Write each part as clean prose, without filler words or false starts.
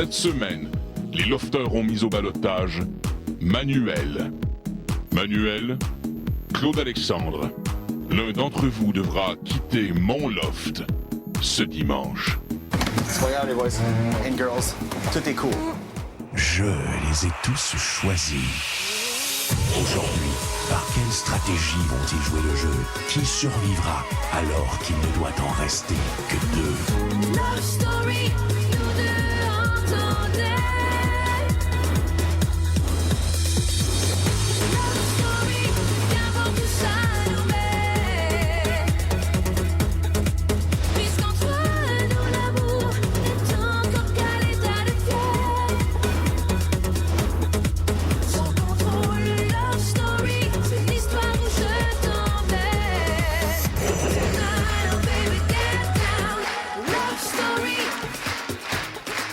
Cette semaine, les lofters ont mis au ballottage Manuel. Manuel, Claude Alexandre, l'un d'entre vous devra quitter mon loft ce dimanche. Soyez les boys and girls, tout est cool. Je les ai tous choisis. Aujourd'hui, par quelle stratégie vont-ils jouer le jeu? Qui survivra alors qu'il ne doit en rester que deux? Love story, nous deux entendez. Love story, viens voir tout ça nous met. Puisqu'entre nous l'amour est encore qu'à l'état de fièvre. Sans contrôle, love story, c'est une histoire où je t'emmène. Tonight, oh baby, get down. Love story.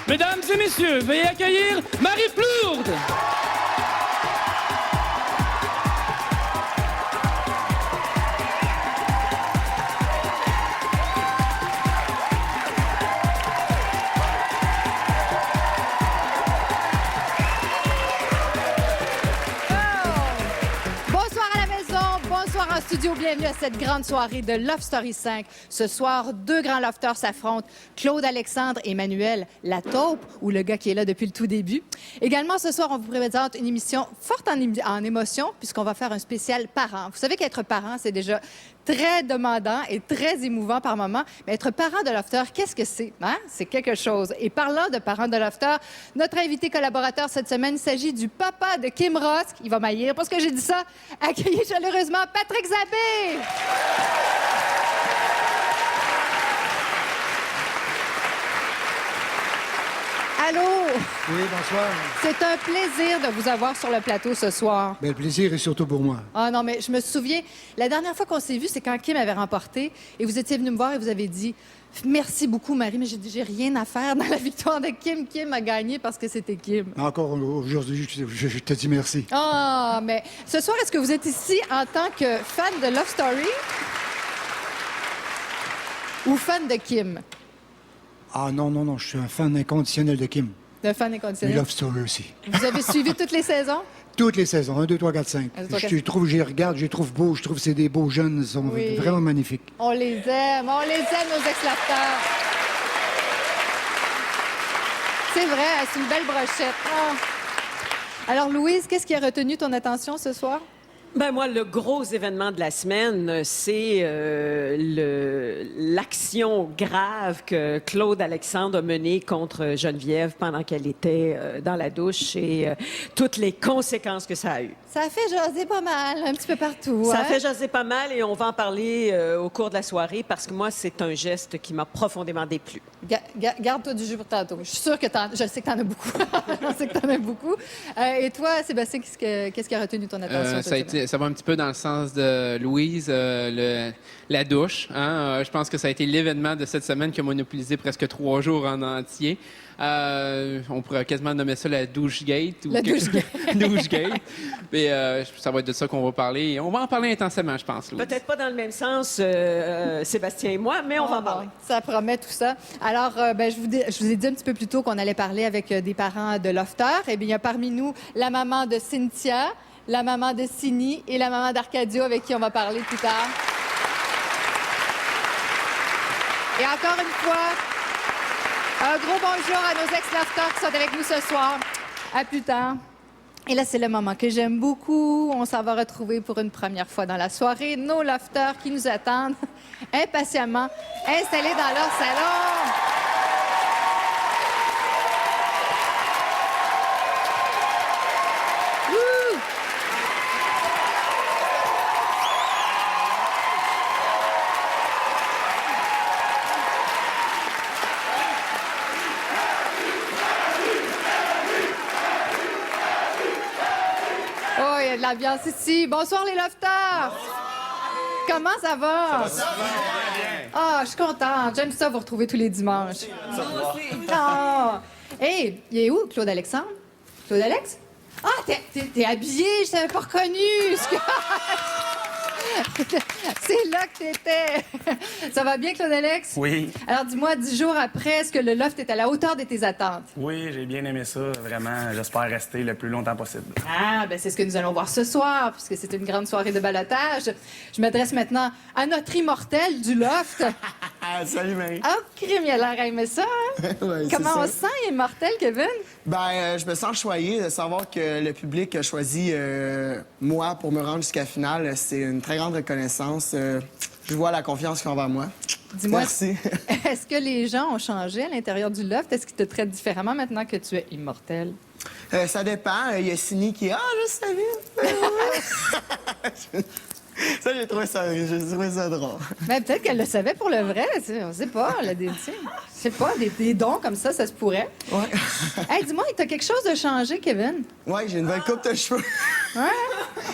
Mesdames et messieurs, veuillez accueillir Marie Plourde. Bonsoir à la maison, bonsoir en studio, bienvenue à cette grande soirée de Love Story 5. Ce soir, deux grands lofters s'affrontent, Claude Alexandre et Manuel, la taupe, ou le gars qui est là depuis le tout début. Également, ce soir, on vous présente une émission forte en émotion, puisqu'on va faire un spécial parent. Vous savez qu'être parent, c'est déjà très demandant et très émouvant par moments. Mais être parent de lofter, qu'est-ce que c'est? Hein? C'est quelque chose. Et parlant de parents de lofter, notre invité collaborateur cette semaine, il s'agit du papa de Kim Ross. Il va m'haïr parce que j'ai dit ça. Accueillez chaleureusement Patrick Zabé! Allô? Oui, bonsoir. C'est un plaisir de vous avoir sur le plateau ce soir. Ben, le plaisir est surtout pour moi. Ah non, mais je me souviens, la dernière fois qu'on s'est vu, c'est quand Kim avait remporté et vous étiez venu me voir et vous avez dit « Merci beaucoup, Marie, mais j'ai dit, j'ai rien à faire dans la victoire de Kim. Kim a gagné parce que c'était Kim. » Encore aujourd'hui, je te dis merci. Ah, mais ce soir, est-ce que vous êtes ici en tant que fan de Love Story ou fan de Kim? Ah non, je suis un fan inconditionnel de Kim. De fan Mais inconditionnel. Love Story aussi. Vous avez suivi toutes les saisons? Toutes les saisons, 1, 2, 3, 4, 5. 1, 2, 3, 4. Je les regarde, je les trouve beaux, je trouve que c'est des beaux jeunes, ils sont Oui. vraiment magnifiques. On les aime, nos ex-lafters. C'est vrai, c'est une belle brochette. Ah. Alors, Louise, qu'est-ce qui a retenu ton attention ce soir? Ben moi, le gros événement de la semaine, c'est l'action grave que Claude Alexandre a menée contre Geneviève pendant qu'elle était dans la douche et toutes les conséquences que ça a eues. Ça a fait jaser pas mal, un petit peu partout. Ça hein? a fait jaser pas mal et on va en parler au cours de la soirée parce que moi, c'est un geste qui m'a profondément déplu. Garde-toi du jus pour tantôt. Je suis sûre que je sais que t'en as beaucoup. Je sais que t'en as beaucoup. Et toi, Sébastien, qu'est-ce qui a retenu ton attention? Ça va un petit peu dans le sens de Louise, la douche. Hein? Je pense que ça a été l'événement de cette semaine qui a monopolisé presque 3 jours en entier. On pourrait quasiment nommer ça la douche-gate. La douche-gate. Douche-gate. Mais ça va être de ça qu'on va parler. Et on va en parler intensément, je pense, Louise. Peut-être pas dans le même sens, Sébastien et moi, mais on va en parler. Ça promet tout ça. Alors, je vous ai dit un petit peu plus tôt qu'on allait parler avec des parents de lofter. Eh bien, il y a parmi nous la maman de Cynthia, la maman de Sini et la maman d'Arcadio avec qui on va parler plus tard. Et encore une fois, un gros bonjour à nos ex-lofters qui sont avec nous ce soir. À plus tard. Et là, c'est le moment que j'aime beaucoup. On s'en va retrouver pour une première fois dans la soirée nos lofters qui nous attendent impatiemment installés dans leur salon. Wouh! Oh, il y a de l'ambiance ici. Bonsoir les lofters! Comment ça va? Ça va bien. Ah, je suis contente. J'aime ça vous retrouver tous les dimanches. Ah! Hey, il est où, Claude Alexandre? Claude Alex? Ah, t'es habillé, je t'avais pas reconnu. C'est là que t'étais. Ça va bien, Claude-Alex? Oui. Alors, dis-moi, 10 jours après, est-ce que le loft est à la hauteur de tes attentes? Oui, j'ai bien aimé ça, vraiment. J'espère rester le plus longtemps possible. Ah, ben c'est ce que nous allons voir ce soir, puisque c'est une grande soirée de ballottage. Je m'adresse maintenant à notre immortel du loft. Ah, salut, Marie. Oh, crime, il a l'air à aimer ça, hein? Ouais, Comment on c'est se ça. sent, immortel, Kevin? Je me sens choyé de savoir que le public a choisi moi pour me rendre jusqu'à la finale. C'est une très grande reconnaissance. Je vois la confiance qu'ils ont envers moi. Dis-moi, Merci. est-ce que les gens ont changé à l'intérieur du loft? Est-ce qu'ils te traitent différemment maintenant que tu es immortel? Ça dépend. Il y a Sini qui est « Ah, je savais! » Ça, j'ai trouvé ça drôle. Ben, peut-être qu'elle le savait pour le vrai. Tu sais, on sait pas. Elle a des, tu sais, je sais pas, des dons comme ça se pourrait. Ouais. Hey, dis-moi, t'as quelque chose de changé, Kevin? Ouais, j'ai une nouvelle coupe de cheveux. Ouais?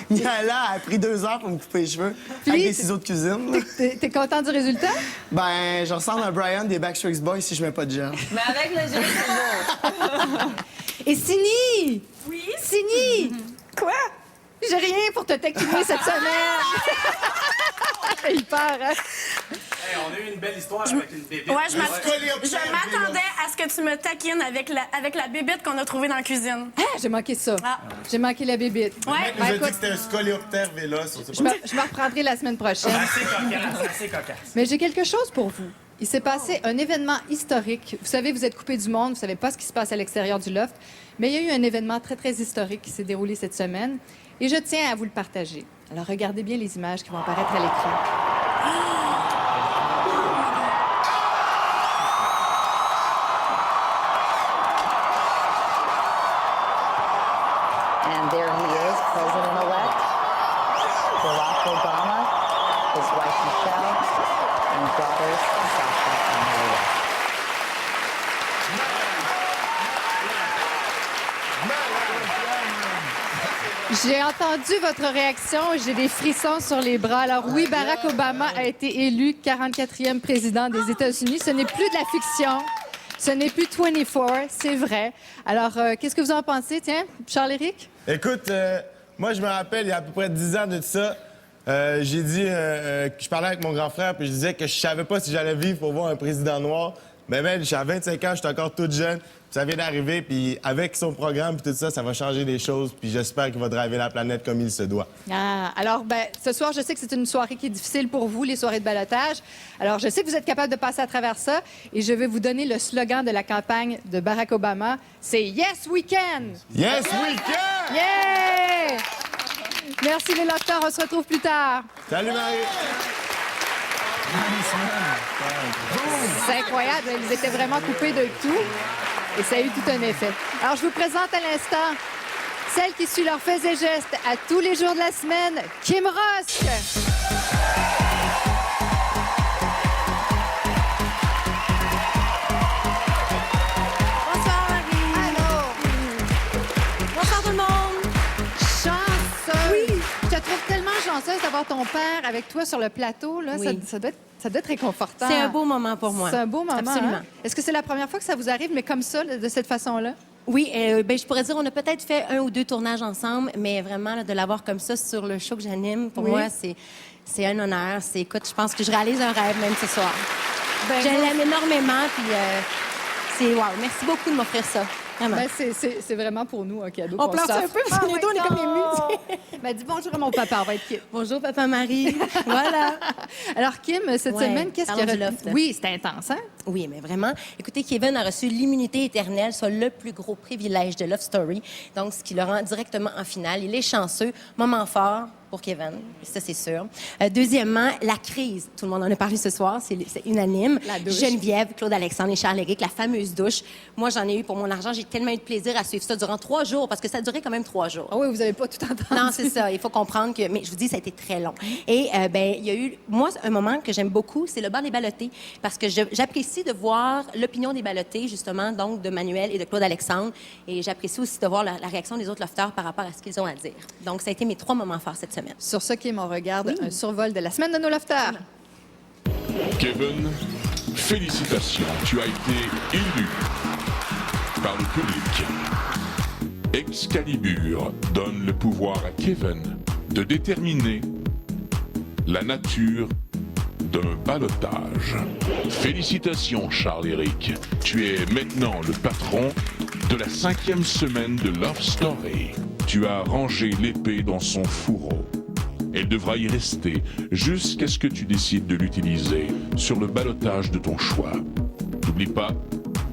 Miala a pris 2 heures pour me couper les cheveux Puis, avec des ciseaux de cuisine. T'es content du résultat? Je ressemble à Brian des Backstreet Boys si je mets pas de gel. Mais avec le gel, c'est beau. Et Sini! Oui? Sini! Quoi? J'ai rien pour te taquiner cette semaine! Il part, hein? on a eu une belle histoire avec une bébé. Ouais, je m'attendais à ce que tu me taquines avec la bébête qu'on a trouvée dans la cuisine. Ah, j'ai manqué ça. Ah. J'ai manqué la bébite. Ouais. Ben, écoute, c'était un scoléoptère véloce. je me reprendrai la semaine prochaine. Assez cocasse. Mais j'ai quelque chose pour vous. Il s'est passé un événement historique. Vous savez, vous êtes coupé du monde, vous savez pas ce qui se passe à l'extérieur du loft, mais il y a eu un événement très, très historique qui s'est déroulé cette semaine et je tiens à vous le partager. Alors, regardez bien les images qui vont apparaître à l'écran. And there he is, President-elect Barack Obama, his wife Michelle, and daughters Sasha and Maria. J'ai entendu votre réaction, j'ai des frissons sur les bras. Alors oui, Barack Obama a été élu 44e président des États-Unis. Ce n'est plus de la fiction. Ce n'est plus 24, c'est vrai. Alors, qu'est-ce que vous en pensez? Tiens, Charles-Éric? Écoute, moi, je me rappelle, il y a à peu près 10 ans de ça, j'ai dit que je parlais avec mon grand frère, puis je disais que je savais pas si j'allais vivre pour voir un président noir. Mais ben, j'ai 25 ans, je suis encore toute jeune, puis ça vient d'arriver, puis avec son programme puis tout ça, ça va changer des choses, puis j'espère qu'il va driver la planète comme il se doit. Ah, alors, ben, ce soir, je sais que c'est une soirée qui est difficile pour vous, les soirées de ballottage. Alors, je sais que vous êtes capable de passer à travers ça, et je vais vous donner le slogan de la campagne de Barack Obama. C'est « Yes, we can ». Yes, we can! Yeah! Merci les lofters, on se retrouve plus tard. Salut, Marie! C'est incroyable, ils étaient vraiment coupés de tout et ça a eu tout un effet. Alors, je vous présente à l'instant celle qui suit leurs faits et gestes à tous les jours de la semaine, Kim Rosk. Bonsoir, Marie. Alors, Bonsoir, tout le monde. chanceuse. Oui. Je te trouve tellement chanceuse d'avoir ton père avec toi sur le plateau. Là. Oui. Ça doit être réconfortant. C'est un beau moment pour moi. C'est un beau moment. Absolument. Hein? Est-ce que c'est la première fois que ça vous arrive, mais comme ça, de cette façon-là? Oui, ben, je pourrais dire, on a peut-être fait 1 ou 2 tournages ensemble, mais vraiment, là, de l'avoir comme ça sur le show que j'anime, pour Oui. moi, c'est un honneur. Écoute, je pense que je réalise un rêve même ce soir. Ben, Je l'aime énormément, puis c'est wow. Merci beaucoup de m'offrir ça. Vraiment. Ben, c'est vraiment pour nous un cadeau. On qu'on pleure un s'offre. peu parce que les deux, on est comme émus. Ben, dis bonjour à mon papa, on va être Kim. Bonjour, Papa Marie. Voilà. Alors, Kim, cette Ouais, semaine, qu'est-ce parlons qu'il y du a... loft. Oui, c'était intense, hein? Oui, mais vraiment. Écoutez, Kevin a reçu l'immunité éternelle, soit le plus gros privilège de Love Story. Donc, ce qui le rend directement en finale. Il est chanceux. Moment fort pour Kevin, ça, c'est sûr. Deuxièmement, la crise. Tout le monde en a parlé ce soir, c'est unanime. La douche. Geneviève, Claude-Alexandre et Charles-Éric, la fameuse douche. Moi, j'en ai eu pour mon argent. J'ai tellement eu de plaisir à suivre ça durant 3 jours, parce que ça a duré quand même 3 jours. Ah oui, vous n'avez pas tout entendu. Non, c'est ça. Il faut comprendre que... Mais je vous dis, ça a été très long. Et ben, il y a eu... Moi, un moment que j'aime beaucoup, c'est le banc des ballottés. Parce que j'apprécie de voir l'opinion des ballottés, justement, donc de Manuel et de Claude-Alexandre. Et j'apprécie aussi de voir la réaction des autres lofters par rapport à ce qu'ils ont à dire. Donc, ça a été mes 3 moments forts cette semaine. Sur ce, Kim, on regarde un survol de la semaine de nos lofters. Kevin, félicitations, tu as été élu par le public. Excalibur donne le pouvoir à Kevin de déterminer la nature d'un ballottage. Félicitations, Charles-Éric. Tu es maintenant le patron de la 5e semaine de Love Story. Tu as rangé l'épée dans son fourreau. Elle devra y rester jusqu'à ce que tu décides de l'utiliser sur le ballottage de ton choix. N'oublie pas,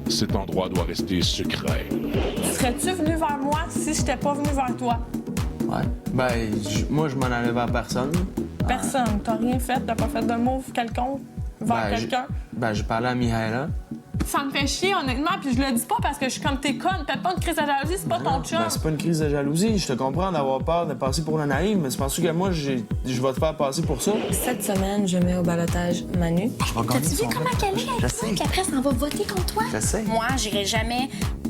cet endroit doit rester secret. Serais-tu venu vers moi si je n'étais pas venu vers toi? Ouais. Ben, moi, je m'en allais vers personne. Personne. T'as rien fait, t'as pas fait de move quelconque vers quelqu'un? J'ai parlé à Mihaela. Ça me fait chier, honnêtement, puis je le dis pas parce que je suis comme t'es conne. Peut-être pas une crise de jalousie, c'est pas ton chum. Ben, c'est pas une crise de jalousie. Je te comprends d'avoir peur de passer pour la naïve, mais c'est parce que moi, je vais te faire passer pour ça. Cette semaine, je mets au ballottage Manu. T'as-tu vu comment qu'elle est? Je sais. Puis après, ça en va voter contre toi? Je sais. Moi, j'irai jamais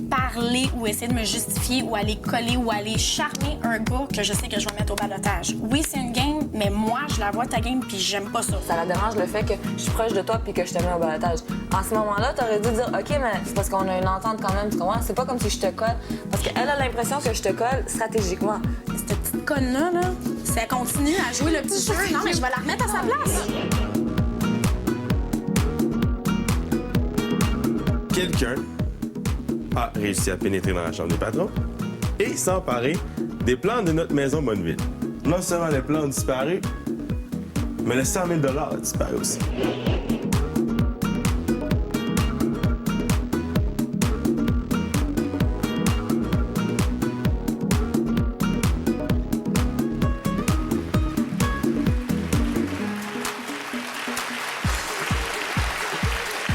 parler ou essayer de me justifier ou aller coller ou aller charmer un gars que je sais que je vais mettre au ballottage. Oui, c'est une game, mais moi, je la vois ta game puis j'aime pas ça. Ça la dérange le fait que je suis proche de toi puis que je te mets au ballottage. En ce moment-là, t'aurais dû dire, OK, mais c'est parce qu'on a une entente quand même, tu comprends? C'est pas comme si je te colle. Parce qu'elle a l'impression que je te colle stratégiquement. Cette petite conne-là, là, si elle continue à jouer le petit jeu, non, mais je vais la remettre à sa place. Quelqu'un a réussi à pénétrer dans la chambre des patrons et s'emparer des plans de notre maison Bonneville. Non seulement les plans ont disparu, mais le 100 000 $ a disparu aussi.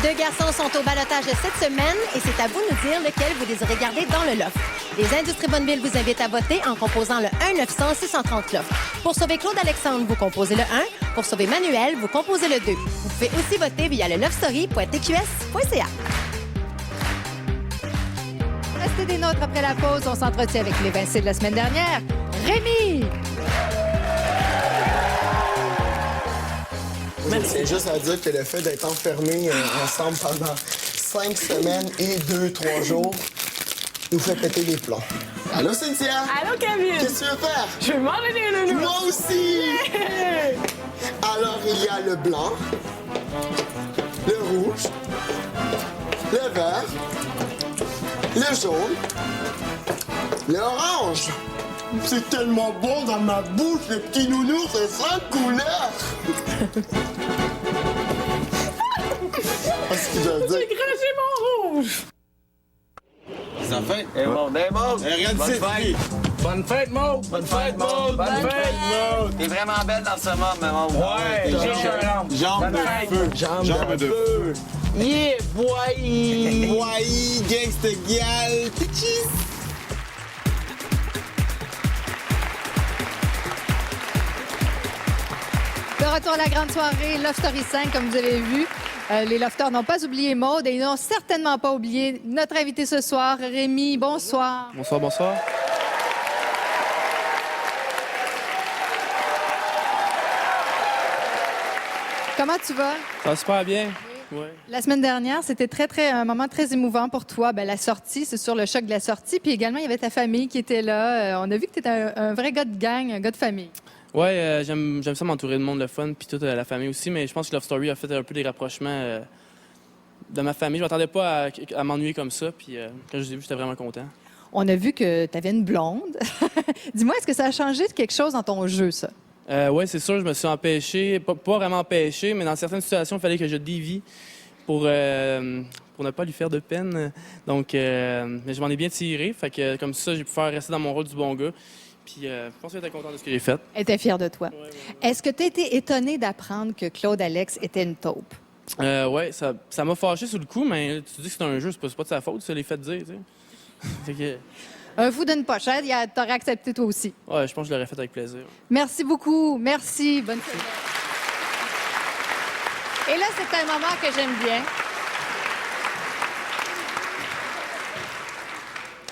Deux garçons sont au ballottage cette semaine et c'est à vous de nous dire lequel vous désirez garder dans le loft. Les Industries Bonneville vous invitent à voter en composant le 1-900-630 loft. Pour sauver Claude Alexandre, vous composez le 1. Pour sauver Manuel, vous composez le 2. Vous pouvez aussi voter via le lovestory.tqs.ca. Restez des nôtres après la pause. On s'entretient avec l'évincé de la semaine dernière, Rémi! C'est juste à dire que le fait d'être enfermés ensemble pendant 5 semaines et 2-3 jours nous fait péter les plombs. Allô, Cynthia? Allô, Kevin? Qu'est-ce que tu veux faire? Je veux manger des loulous. Moi aussi! Yeah! Alors, il y a le blanc, le rouge, le vert, le jaune, l'orange. C'est tellement bon dans ma bouche, les petits nounous, c'est 5 couleurs! Qu'est-ce que je veux dire? J'ai craché mon rouge! Ça fait? Eh bon, regarde Bonne fête! Bonne fête, Maud! Bonne fête, Maud! Bonne fête, Maud! T'es vraiment belle dans ce monde, maman. Ouais! Jambes de feu! Jambes de feu! Yeah, boy! Boy, gangsta gal! Pitchis! De retour à la grande soirée Love Story 5, comme vous avez vu. Les lofters n'ont pas oublié Maude et ils n'ont certainement pas oublié notre invité ce soir, Rémi. Bonsoir. Bonsoir, bonsoir. Comment tu vas? Ça va super bien. Ouais. La semaine dernière, c'était un moment très émouvant pour toi. Ben, la sortie, c'est sur le choc de la sortie. Puis également, il y avait ta famille qui était là. On a vu que tu étais un vrai gars de gang, un gars de famille. Ouais, j'aime ça m'entourer de monde, le fun, puis toute la famille aussi. Mais je pense que Love Story a fait un peu des rapprochements de ma famille. Je m'attendais pas à m'ennuyer comme ça. Puis quand je les ai vus, j'étais vraiment content. On a vu que tu avais une blonde. Dis-moi, est-ce que ça a changé quelque chose dans ton jeu, ça? Oui, c'est sûr, je me suis empêché, pas vraiment empêché, mais dans certaines situations, il fallait que je dévie pour ne pas lui faire de peine. Donc, mais je m'en ai bien tiré, fait que comme ça, j'ai pu faire rester dans mon rôle du bon gars. Puis, je pense qu'elle était contente de ce que j'ai fait. Elle était fière de toi. Ouais. Est-ce que tu as été étonné d'apprendre que Claude Alex était une taupe? Oui, ça m'a fâché sur le coup, mais tu dis que c'est un jeu, c'est pas de sa faute, ça les fait dire, tu sais. Fait que... Un fou d'une pochette, t'aurais accepté toi aussi. Ouais, je pense que je l'aurais fait avec plaisir. Merci beaucoup. Merci. Bonne semaine. Et là, c'est un moment que j'aime bien.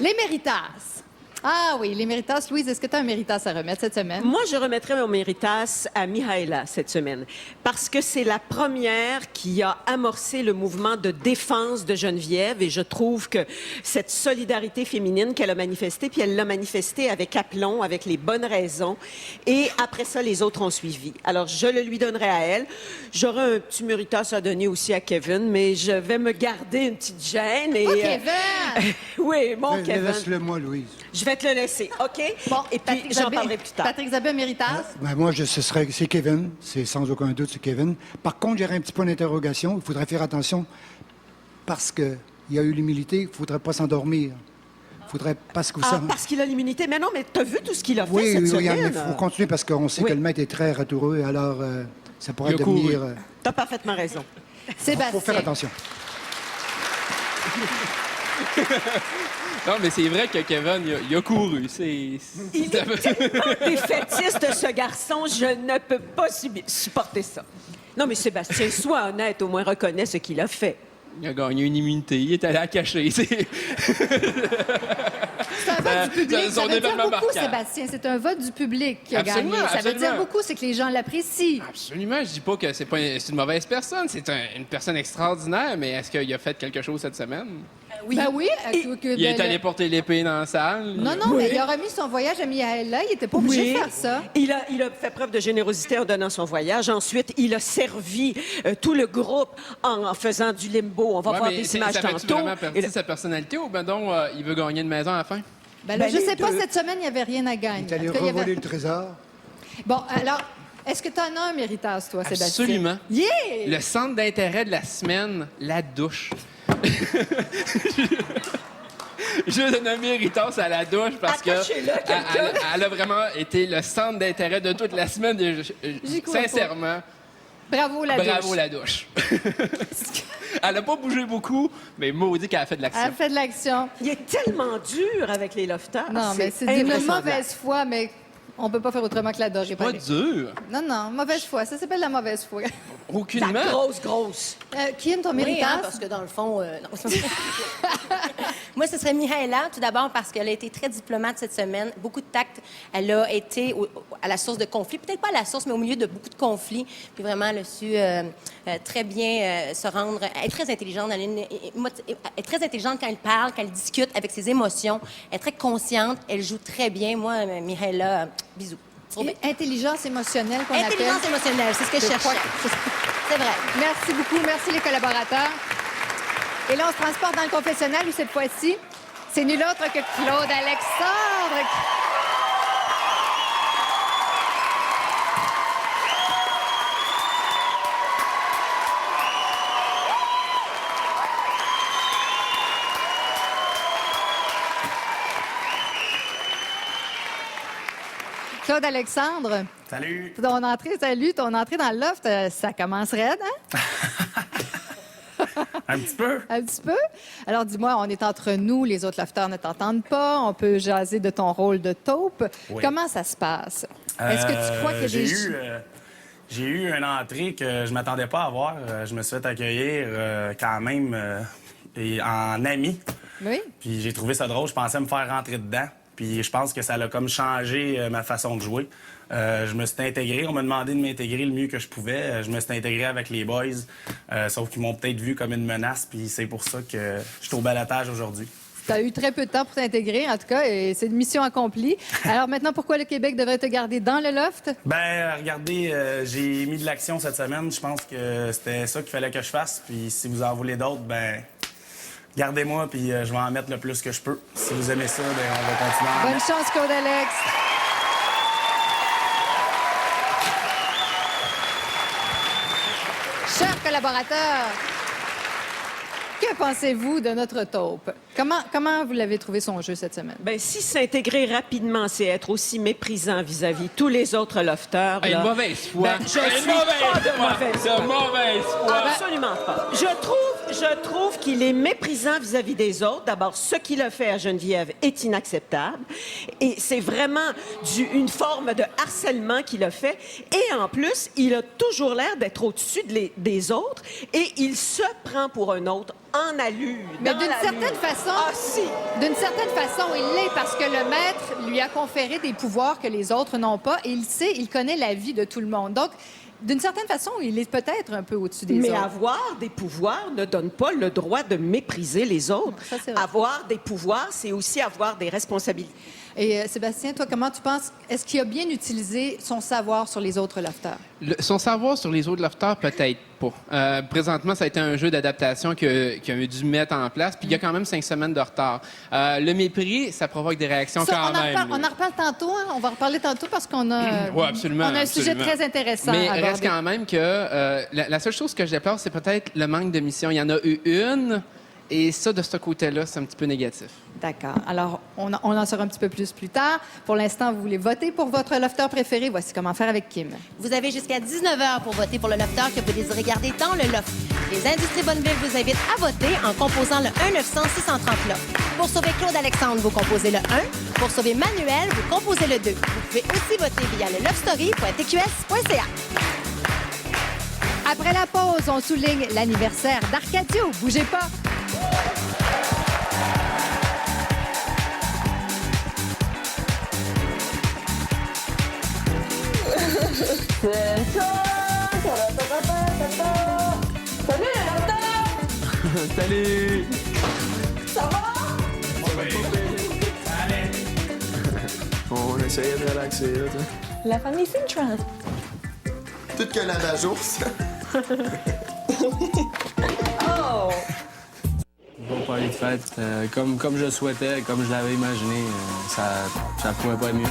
Les méritas. Ah oui, les Méritas. Louise, est-ce que tu as un Méritas à remettre cette semaine? Moi, je remettrais mon Méritas à Mihaela cette semaine, parce que c'est la première qui a amorcé le mouvement de défense de Geneviève, et je trouve que cette solidarité féminine qu'elle a manifestée, puis elle l'a manifestée avec aplomb, avec les bonnes raisons, et après ça, les autres ont suivi. Alors, je le lui donnerai à elle. J'aurai un petit Méritas à donner aussi à Kevin, mais je vais me garder une petite gêne. Et, Oh, Kevin! oui, mon Kevin. Laisse-le-moi, Louise. Je vais te le laisser, OK? Bon, et puis, j'en parlerai plus tard. Patrick Zabé, Méritas? Ben, moi, c'est Kevin. C'est sans aucun doute, c'est Kevin. Par contre, j'aurais un petit point d'interrogation. Il faudrait faire attention parce qu'il y a eu l'humilité. Il ne faudrait pas s'endormir. Il faudrait parce que ça... parce qu'il a l'immunité. Mais non, mais t'as vu tout ce qu'il a fait Oui, cette oui, semaine? mais il faut continuer parce qu'on sait Oui. que le maître est très ratoureux. Alors, ça pourrait Il a couru. devenir... T'as parfaitement raison. Sébastien. Il faut faire attention. Non, mais c'est vrai que Kevin, il a couru. Il est tellement défaitiste, ce garçon. Je ne peux pas supporter ça. Non, mais Sébastien, sois honnête, au moins reconnais ce qu'il a fait. Il a gagné une immunité. Il est allé à cacher. C'est un vote du public. son Ça veut dire événement beaucoup, marquant. Sébastien. C'est un vote du public qui a Absolument, gagné. Ça veut dire absolument. beaucoup, c'est que les gens l'apprécient. Absolument. Je dis pas que c'est une mauvaise personne. C'est une personne extraordinaire. Mais est-ce qu'il a fait quelque chose cette semaine? Oui. Ben oui. Il est allé porter l'épée dans la salle. Non, non, mais il a remis son voyage à Mihaela. Il n'était pas obligé de faire ça. Il a fait preuve de générosité en donnant son voyage. Ensuite, il a servi tout le groupe en faisant du limbo. On va Ouais, voir mais des ça images fait-tu tantôt. vraiment partie de sa personnalité ou ben donc il veut gagner une maison à la fin? Ben là, Ben, je les sais pas, deux. cette semaine, il n'y avait rien à gagner. Il est allé En tout cas, il y avait- revoler le trésor. Bon, alors, est-ce que tu en as un Méritas, toi, Sébastien? Absolument. Yeah! Le centre d'intérêt de la semaine, la douche. Je donne un Méritas à la douche parce que Attachez-le, quelqu'un. elle a vraiment été le centre d'intérêt de toute la semaine. J'y crois Sincèrement, Bravo, la douche. bravo la douche. Elle n'a pas bougé beaucoup, mais maudit qu'elle a fait de Elle l'action. fait de l'action. Il est tellement dur avec les lofters. Non, mais c'est d'une invraisemblable. mauvaise foi, mais on peut pas faire autrement que l'adorer. Pas pareil. dur. Non, non, mauvaise foi. Ça s'appelle la mauvaise foi. Aucunement. La grosse. Kim, ton Oui, Méritas? hein, parce que dans le fond, non. Moi, ce serait Mihaela, tout d'abord parce qu'elle a été très diplomate cette semaine, beaucoup de tact. Elle a été à la source de conflits, peut-être pas à la source, mais au milieu de beaucoup de conflits. Puis vraiment, elle a su très bien se rendre. Elle est très intelligente. Elle est très intelligente quand elle parle, quand elle discute avec ses émotions. Elle est très consciente. Elle joue très bien. Moi, Mihaela, bisous. Intelligence émotionnelle qu'on appelle. Intelligence émotionnelle, c'est ce que je cherchais. C'est vrai. Merci beaucoup. Merci les collaborateurs. Et là, on se transporte dans le confessionnal où cette fois-ci, c'est nul autre que Claude Alexandre. Claude Alexandre. Salut. Ton entrée dans le loft, ça commence raide, hein? Un petit peu. Un petit peu. Alors, dis-moi, on est entre nous, les autres lofters ne t'entendent pas, on peut jaser de ton rôle de taupe. Oui. Comment ça se passe? Est-ce que tu crois que J'ai eu une entrée que je m'attendais pas à avoir. Je me suis fait accueillir quand même en ami. Oui? Puis j'ai trouvé ça drôle. Je pensais me faire rentrer dedans. Puis je pense que ça a comme changé ma façon de jouer. Je me suis intégré. On m'a demandé de m'intégrer le mieux que je pouvais. Je me suis intégré avec les boys. Sauf qu'ils m'ont peut-être vu comme une menace. Puis c'est pour ça que je suis au balotage aujourd'hui. Tu as eu très peu de temps pour t'intégrer, en tout cas, et c'est une mission accomplie. Alors maintenant, pourquoi le Québec devrait te garder dans le loft? Ben, regardez, j'ai mis de l'action cette semaine. Je pense que c'était ça qu'il fallait que je fasse. Puis si vous en voulez d'autres, ben, gardez-moi, puis je vais en mettre le plus que je peux. Si vous aimez ça, ben, on va continuer à en Bonne mettre. chance, Claude Alex. Chers collaborateurs, que pensez-vous de notre taupe? Comment vous l'avez trouvé son jeu cette semaine? Ben, si s'intégrer rapidement, c'est être aussi méprisant vis-à-vis tous les autres lofters. Une là, mauvaise foi. ben, je suis Une mauvaise pas de foi. mauvaise De foi. mauvaise foi. Absolument pas. Je trouve qu'il est méprisant vis-à-vis des autres. D'abord, ce qu'il a fait à Geneviève est inacceptable. Et c'est vraiment une forme de harcèlement qu'il a fait. Et en plus, il a toujours l'air d'être au-dessus des autres. Et il se prend pour un autre en allure. Mais dans d'une l'allure. certaine façon, Ah, si! d'une certaine façon, il l'est parce que le maître lui a conféré des pouvoirs que les autres n'ont pas et il sait, il connaît la vie de tout le monde. Donc, d'une certaine façon, il est peut-être un peu au-dessus des Mais autres. avoir des pouvoirs ne donne pas le droit de mépriser les autres. Ça, c'est vrai. Avoir des pouvoirs, c'est aussi avoir des responsabilités. Et Sébastien, toi, comment tu penses, est-ce qu'il a bien utilisé son savoir sur les autres lofters? Son savoir sur les autres lofters, peut-être pas. Présentement, ça a été un jeu d'adaptation qu'il a dû mettre en place, puis il y a quand même 5 semaines de retard. Le mépris, ça provoque des réactions Ça, quand même. on en reparle tantôt, hein? On va en reparler tantôt parce qu'on a, Oui, absolument. on a un sujet absolument. très intéressant Mais à reste aborder. quand même que la seule chose que je déplore, c'est peut-être le manque de mission. Il y en a eu une, et ça, de ce côté-là, c'est un petit peu négatif. D'accord. Alors, on en saura un petit peu plus tard. Pour l'instant, vous voulez voter pour votre lofter préféré. Voici comment faire avec Kim. Vous avez jusqu'à 19h pour voter pour le lofter que vous désirez garder dans le loft. Les Industries Bonneville vous invitent à voter en composant le 1-900-630 loft. Pour sauver Claude Alexandre, vous composez le 1. Pour sauver Manuel, vous composez le 2. Vous pouvez aussi voter via le lovestory.tqs.ca. Après la pause, on souligne l'anniversaire d'Arcadio. Bougez pas. Salut les lofters! Salut! Ça va? On essayait de relaxer, là, tu sais. La famille Central. Tout qu'un abat-jour, ça. Oh! Bon party de fête. Comme je souhaitais, comme je l'avais imaginé, ça pouvait pas être mieux.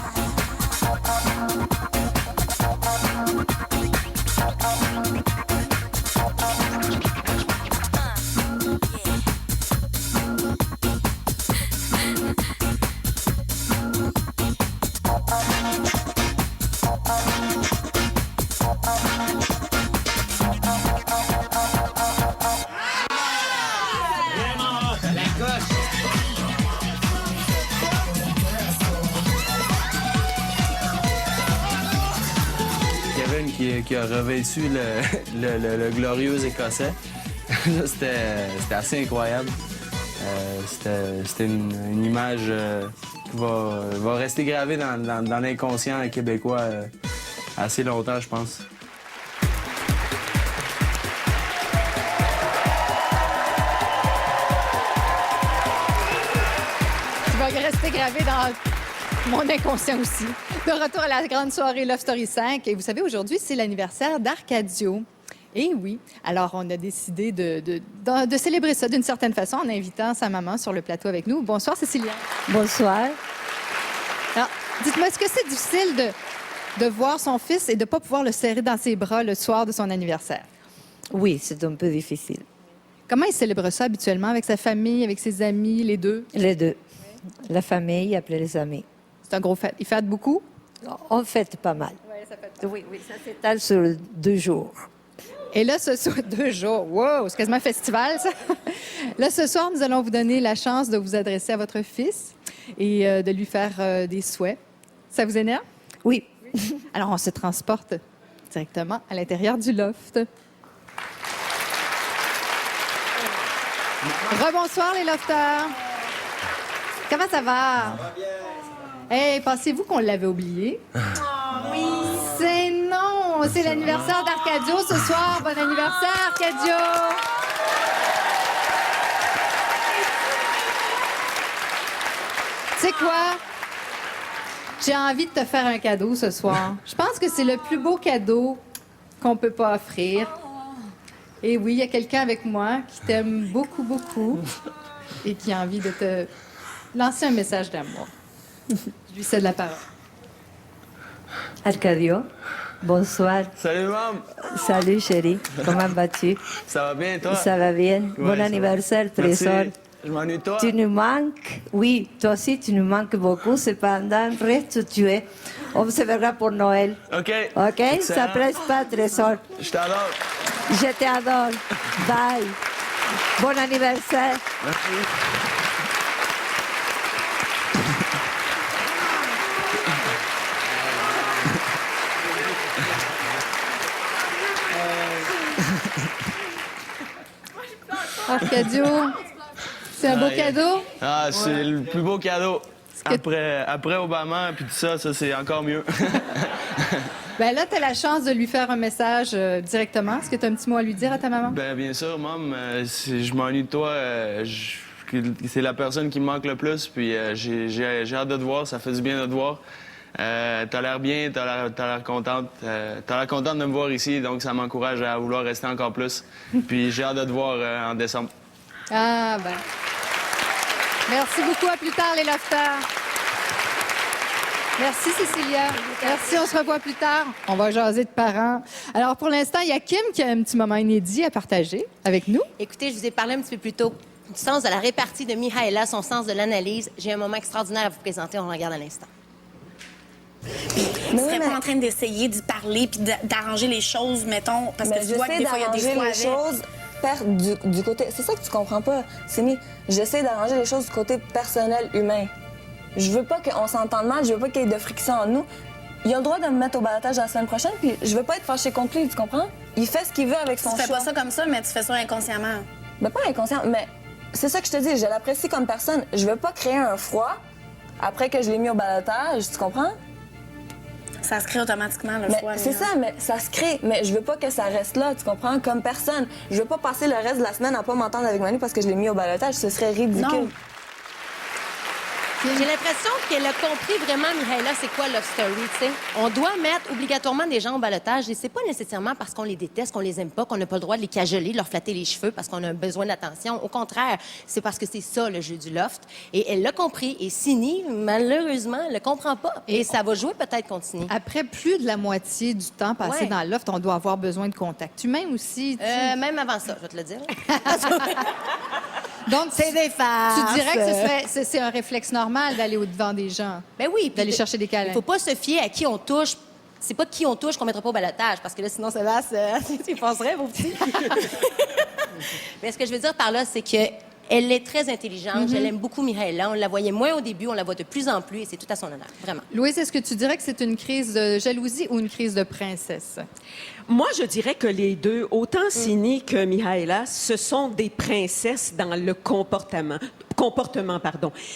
Kevin qui a revêtu le glorieux écossais. Là, c'était assez incroyable. C'était une image qui va rester gravée dans l'inconscient québécois assez longtemps, je pense. Qui va rester gravé dans mon inconscient aussi. De retour à la grande soirée Love Story 5. Et vous savez, aujourd'hui, c'est l'anniversaire d'Arcadio. Et oui, alors on a décidé de célébrer ça d'une certaine façon en invitant sa maman sur le plateau avec nous. Bonsoir, Cécilia. Bonsoir. Alors, dites-moi, est-ce que c'est difficile de voir son fils et de ne pas pouvoir le serrer dans ses bras le soir de son anniversaire? Oui, c'est un peu difficile. Comment il célèbre ça habituellement avec sa famille, avec ses amis, les deux? Les deux. La famille après les amis. C'est un gros fête. Il fête beaucoup? On fête pas mal. Oui, ça s'étale sur 2 jours. Et là, ce soir, 2 jours, wow, c'est quasiment un festival, ça. Là, ce soir, nous allons vous donner la chance de vous adresser à votre fils et de lui faire des souhaits. Ça vous énerve? Oui. Alors, on se transporte directement à l'intérieur du loft. Rebonsoir, les lofters. Comment ça va? Ça va bien. Hey, pensez-vous qu'on l'avait oublié? Oui. C'est non! C'est l'anniversaire d'Arcadio ce soir. Bon anniversaire, Arcadio! Tu sais quoi? J'ai envie de te faire un cadeau ce soir. Je pense que c'est le plus beau cadeau qu'on peut pas offrir. Et oui, il y a quelqu'un avec moi qui t'aime beaucoup, beaucoup et qui a envie de te lancer un message d'amour. Je lui cède la parole. Arcadio, bonsoir. Salut, maman. Salut, chérie. Comment vas-tu? Ça va bien, toi? Ça va bien. Ouais, Bon ça anniversaire, va. Merci. trésor. Je m'ennuie de toi. Tu nous manques. Oui, toi aussi, tu nous manques beaucoup. Cependant, reste où tu es. On se verra pour Noël. OK. OK? Excellent. Ça presse pas, trésor. Je t'adore. Je t'adore. Bye. Bon anniversaire. Merci. Arcadio, c'est un beau cadeau? Ah, c'est le plus beau cadeau. Après Obama, puis tout ça, c'est encore mieux. Ben là, tu as la chance de lui faire un message directement. Est-ce que tu as un petit mot à lui dire à ta maman? Ben, bien sûr, Mom, si je m'ennuie de toi. C'est la personne qui me manque le plus, puis j'ai hâte de te voir, ça fait du bien de te voir. T'as l'air bien, t'as l'air contente. T'as l'air contente de me voir ici, donc ça m'encourage à vouloir rester encore plus. Puis j'ai hâte de te voir en décembre. Ah, ben. Merci beaucoup. À plus tard, les lofters. Merci, Cécilia. Merci, on se revoit plus tard. On va jaser de parents. Alors, pour l'instant, il y a Kim qui a un petit moment inédit à partager avec nous. Écoutez, je vous ai parlé un petit peu plus tôt du sens de la répartie de Mihaela, son sens de l'analyse. J'ai un moment extraordinaire à vous présenter. On le regarde à l'instant. Tu serais pas en train d'essayer d'y parler puis d'arranger les choses, mettons, parce que tu vois que des fois, il y a des fois les choses du côté... C'est ça que tu comprends pas, Simi. J'essaie d'arranger les choses du côté personnel, humain. Je veux pas qu'on s'entende mal, je veux pas qu'il y ait de friction entre nous. Il a le droit de me mettre au balotage la semaine prochaine, puis je veux pas être fâchée contre lui, tu comprends? Il fait ce qu'il veut avec son choix. Tu fais pas ça comme ça, mais tu fais ça inconsciemment. Ben pas inconscient, mais c'est ça que je te dis, je l'apprécie comme personne. Je veux pas créer un froid après que je l'ai mis au balotage, tu comprends? Ça se crée automatiquement, le froid. C'est ça, mais ça se crée. Mais je veux pas que ça reste là, tu comprends? Comme personne. Je veux pas passer le reste de la semaine à pas m'entendre avec Manu parce que je l'ai mis au balotage. Ce serait ridicule. Non. J'ai l'impression qu'elle a compris vraiment, Mihaela, c'est quoi Love Story, tu sais. On doit mettre obligatoirement des gens au balotage et c'est pas nécessairement parce qu'on les déteste, qu'on les aime pas, qu'on n'a pas le droit de les cajoler, de leur flatter les cheveux parce qu'on a besoin d'attention. Au contraire, c'est parce que c'est ça, le jeu du loft. Et elle l'a compris. Et Sini, malheureusement, elle le comprend pas. Et ça va jouer peut-être contre Sini. Après plus de la moitié du temps passé dans le loft, on doit avoir besoin de contact humain aussi. Même avant ça, je vais te le dire. Donc, c'est des farces. Tu dirais que c'est un réflexe normal d'aller au-devant des gens. Ben oui. D'aller chercher des câlins. Il faut pas se fier à qui on touche. C'est pas qui on touche qu'on mettra pas au balotage, parce que là, sinon, ça va, tu penserais, mon petit. Mais ce que je veux dire par là, c'est que elle est très intelligente. Je l'aime beaucoup, Mihaela. On la voyait moins au début, on la voit de plus en plus, et c'est tout à son honneur, vraiment. Louise, est-ce que tu dirais que c'est une crise de jalousie ou une crise de princesse? Moi, je dirais que les deux, autant Sini que Mihaela, ce sont des princesses dans le comportement,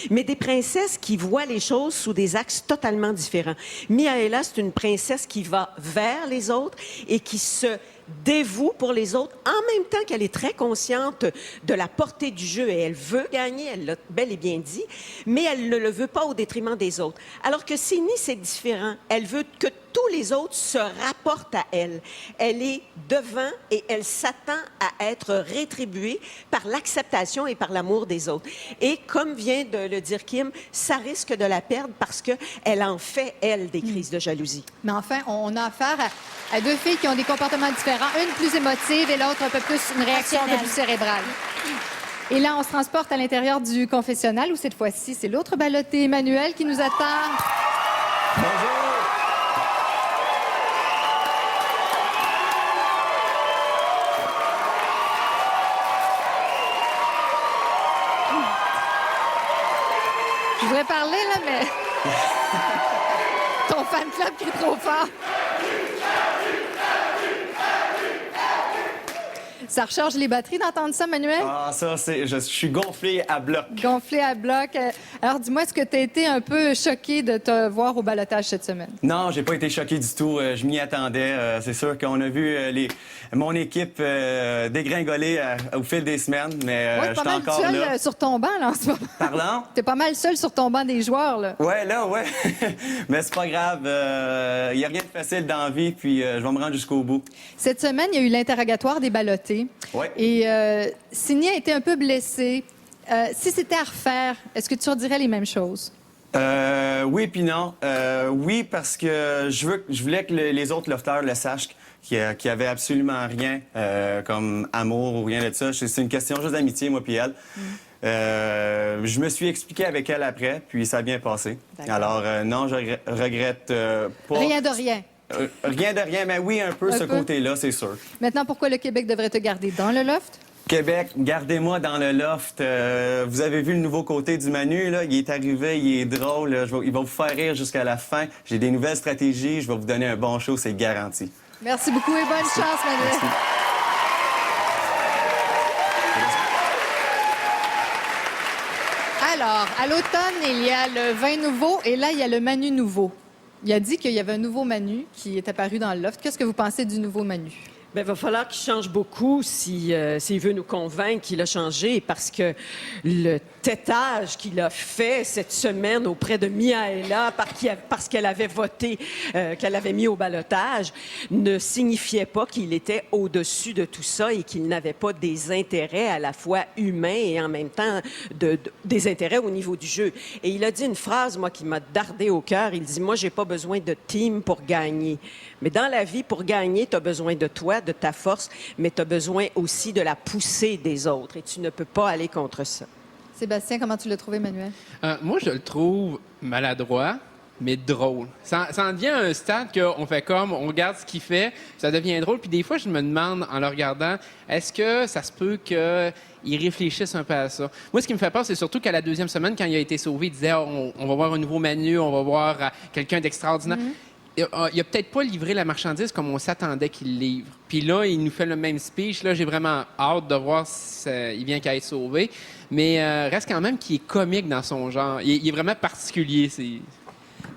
mais des princesses qui voient les choses sous des axes totalement différents. Mihaela, c'est une princesse qui va vers les autres et qui se dévoue pour les autres, en même temps qu'elle est très consciente de la portée du jeu et elle veut gagner, elle l'a bel et bien dit, mais elle ne le veut pas au détriment des autres. Alors que Sini, c'est différent. Elle veut que tous les autres se rapportent à elle. Elle est devant et elle s'attend à être rétribuée par l'acceptation et par l'amour des autres. Et comme vient de le dire Kim, ça risque de la perdre parce qu'elle en fait, elle, des crises de jalousie. Mais enfin, on a affaire à deux filles qui ont des comportements différents, une plus émotive et l'autre un peu plus une réaction un peu plus cérébrale. Et là, on se transporte à l'intérieur du confessionnal où cette fois-ci, c'est l'autre ballotté, Emmanuel, qui nous attend. Bonjour! Je voudrais parler, là, mais... Ton fan club qui est trop fort. Ça recharge les batteries d'entendre ça, Manuel? Ah, ça, je suis gonflé à bloc. Gonflé à bloc. Alors, dis-moi, est-ce que tu as été un peu choqué de te voir au balotage cette semaine? Non, j'ai pas été choqué du tout. Je m'y attendais. C'est sûr qu'on a vu mon équipe dégringoler au fil des semaines, mais Ouais, j'étais encore seul là. sur ton banc, là, en ce moment. Pardon? T'es pas mal seul sur ton banc des joueurs, là. Ouais. Mais c'est pas grave. Il y a rien de facile dans la vie, puis je vais me rendre jusqu'au bout. Cette semaine, il y a eu l'interrogatoire des ballottés. Ouais. Et Sini a été un peu blessée. Si c'était à refaire, est-ce que tu redirais les mêmes choses? Oui puis non. Oui, parce que je voulais que les autres lofters le sachent qu'il n'y avait absolument rien comme amour ou rien de ça. C'est une question juste d'amitié, moi puis elle. Je me suis expliqué avec elle après, puis ça a bien passé. Alors, non, je regrette pas. Rien de rien. Rien de rien, mais oui, un peu ce côté-là, c'est sûr. Maintenant, pourquoi le Québec devrait te garder dans le loft? Québec, gardez-moi dans le loft. Vous avez vu le nouveau côté du Manu, là? Il est arrivé, il est drôle. Là. Il va vous faire rire jusqu'à la fin. J'ai des nouvelles stratégies. Je vais vous donner un bon show, c'est garanti. Merci beaucoup et bonne chance, Manuel. Merci. Alors, à l'automne, il y a le vin nouveau et là, il y a le Manu nouveau. Il a dit qu'il y avait un nouveau Manu qui est apparu dans le loft. Qu'est-ce que vous pensez du nouveau Manu? Bien, il va falloir qu'il change beaucoup s'il veut nous convaincre qu'il a changé, parce que le tétage qu'il a fait cette semaine auprès de Mihaela parce qu'elle avait voté, qu'elle avait mis au ballottage, ne signifiait pas qu'il était au-dessus de tout ça et qu'il n'avait pas des intérêts à la fois humains et en même temps des intérêts au niveau du jeu. Et il a dit une phrase, moi, qui m'a dardé au cœur. Il dit, moi, j'ai pas besoin de team pour gagner. Mais dans la vie, pour gagner, tu as besoin de toi, de ta force, mais tu as besoin aussi de la poussée des autres. Et tu ne peux pas aller contre ça. Sébastien, comment tu l'as trouvé, Manuel? Moi, je le trouve maladroit, mais drôle. Ça en devient un stade qu'on fait comme, on regarde ce qu'il fait, ça devient drôle. Puis des fois, je me demande, en le regardant, est-ce que ça se peut qu'il réfléchisse un peu à ça? Moi, ce qui me fait peur, c'est surtout qu'à la deuxième semaine, quand il a été sauvé, il disait, on va voir un nouveau Manu, on va voir quelqu'un d'extraordinaire. Il a peut-être pas livré la marchandise comme on s'attendait qu'il livre. Puis là, il nous fait le même speech. Là, j'ai vraiment hâte de voir si il vient qu'à être sauvé. Mais reste quand même qu'il est comique dans son genre. Il est vraiment particulier.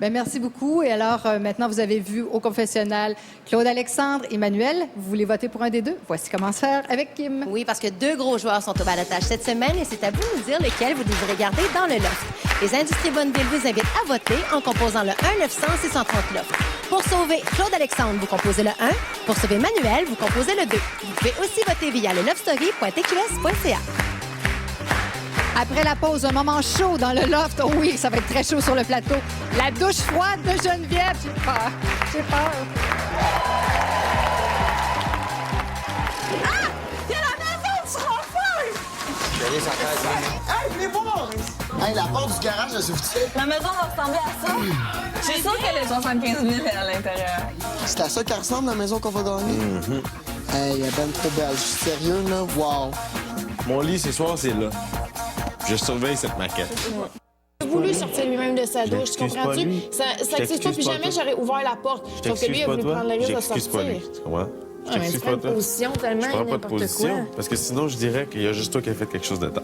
Bien, merci beaucoup. Et alors, maintenant, vous avez vu au confessionnal Claude Alexandre et Manuel. Vous voulez voter pour un des deux? Voici comment se faire avec Kim. Oui, parce que 2 gros joueurs sont au balotage cette semaine et c'est à vous de nous dire lequel vous désirez garder dans le loft. Les Industries Bonneville vous invitent à voter en composant le 1-900-630 loft. Pour sauver Claude Alexandre, vous composez le 1. Pour sauver Manuel, vous composez le 2. Vous pouvez aussi voter via le lovestory.tqs.ca. Après la pause, un moment chaud dans le loft. Oh oui, ça va être très chaud sur le plateau. La douche froide de Geneviève. J'ai peur. J'ai peur. Ah! Il y a la maison du renfort! Hey, venez voir! Hey, la porte du garage, elle s'ouvre-tu? La maison va ressembler à ça. C'est sûr qu'elle est 75 000 à l'intérieur. C'est à ça qu'elle ressemble, la maison qu'on va gagner? Hey, elle est ben trop belle. Je suis sérieux, là? Wow! Mon lit, ce soir, c'est là. Je surveille cette maquette. Il a voulu sortir lui-même de sa douche, tu comprends-tu? Ça n'existe pas, puis jamais j'aurais ouvert la porte. Sauf que lui, il a voulu prendre le risque de sortir. Pas lui, tu comprends? Ah, mais tu prends une position tellement Je prends pas de n'importe position, quoi. parce que sinon, je dirais qu'il y a juste toi qui as fait quelque chose de temps.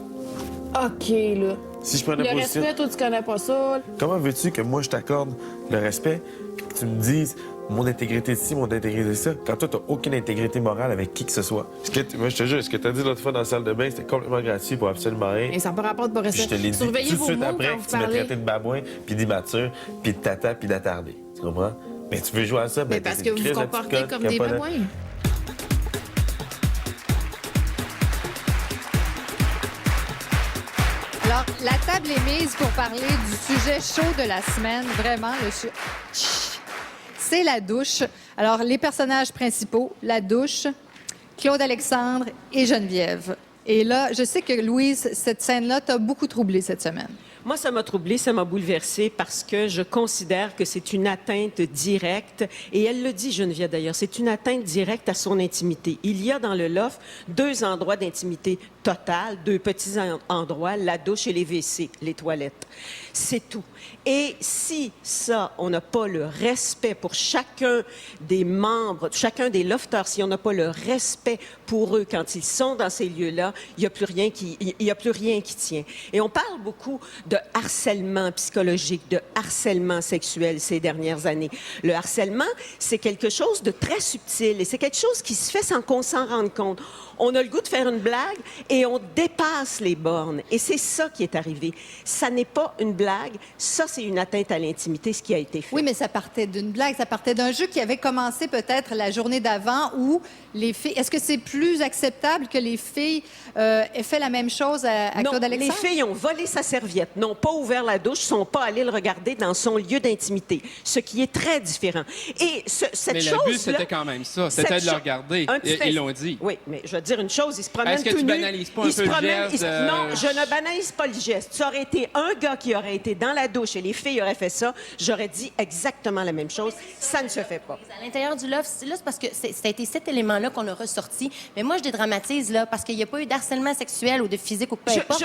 OK, là. Si je prenais Le position... respect, toi, tu connais pas ça. Comment veux-tu que moi, je t'accorde le respect puis que tu me dises mon intégrité de ci, mon intégrité de ça, quand toi, t'as aucune intégrité morale avec qui que ce soit? Moi, je te jure, ce que t'as dit l'autre fois dans la salle de bain, c'était complètement gratuit pour absolument rien. Et ça n'a pas rapport de pas Puis je te l'ai dit tout de suite après que tu m'as traité de babouin, puis d'immature, puis de tata, puis d'attardé. Tu comprends? Mais tu veux jouer à ça, Mais parce que vous vous comportez comme des babouins. Alors, la table est mise pour parler du sujet chaud de la semaine. Vraiment, c'est la douche. Alors, les personnages principaux, la douche, Claude Alexandre et Geneviève. Et là, je sais que, Louise, cette scène-là t'a beaucoup troublée cette semaine. Moi, ça m'a troublée, ça m'a bouleversée parce que je considère que c'est une atteinte directe, et elle le dit, Geneviève d'ailleurs, c'est une atteinte directe à son intimité. Il y a dans le loft 2 endroits d'intimité totale, 2 petits endroits, la douche et les WC, les toilettes. C'est tout. Et si ça, on n'a pas le respect pour chacun des membres, chacun des lofters, si on n'a pas le respect pour eux quand ils sont dans ces lieux-là, il n'y a plus rien qui tient. Et on parle beaucoup de harcèlement psychologique, de harcèlement sexuel ces dernières années. Le harcèlement, c'est quelque chose de très subtil et c'est quelque chose qui se fait sans qu'on s'en rende compte. On a le goût de faire une blague et on dépasse les bornes. Et c'est ça qui est arrivé. Ça n'est pas une blague, ça, c'est une atteinte à l'intimité, ce qui a été fait. Oui, mais ça partait d'une blague, ça partait d'un jeu qui avait commencé peut-être la journée d'avant où les filles... Est-ce que c'est plus acceptable que les filles aient fait la même chose à Claude Alexandre? Les filles ont volé sa serviette, n'ont pas ouvert la douche, sont pas allées le regarder dans son lieu d'intimité, ce qui est très différent. Et cette chose-là... Mais le but, c'était quand même ça, c'était de le regarder. Ils l'ont dit. Oui, mais je vais te dire une chose, ils se promènent tout nu. Est-ce que tu banalises pas un peu le geste? Non, je ne banalise pas le geste. Ça aurait été un gars qui aurait été dans la douche et les filles auraient fait ça, j'aurais dit exactement la même chose. Ça ne se fait pas. À l'intérieur du loft, là, c'est parce que ça a été cet élément-là qu'on a ressorti. Mais moi, je dédramatise, là, parce qu'il n'y a pas eu d'harcèlement sexuel ou de physique ou peu importe.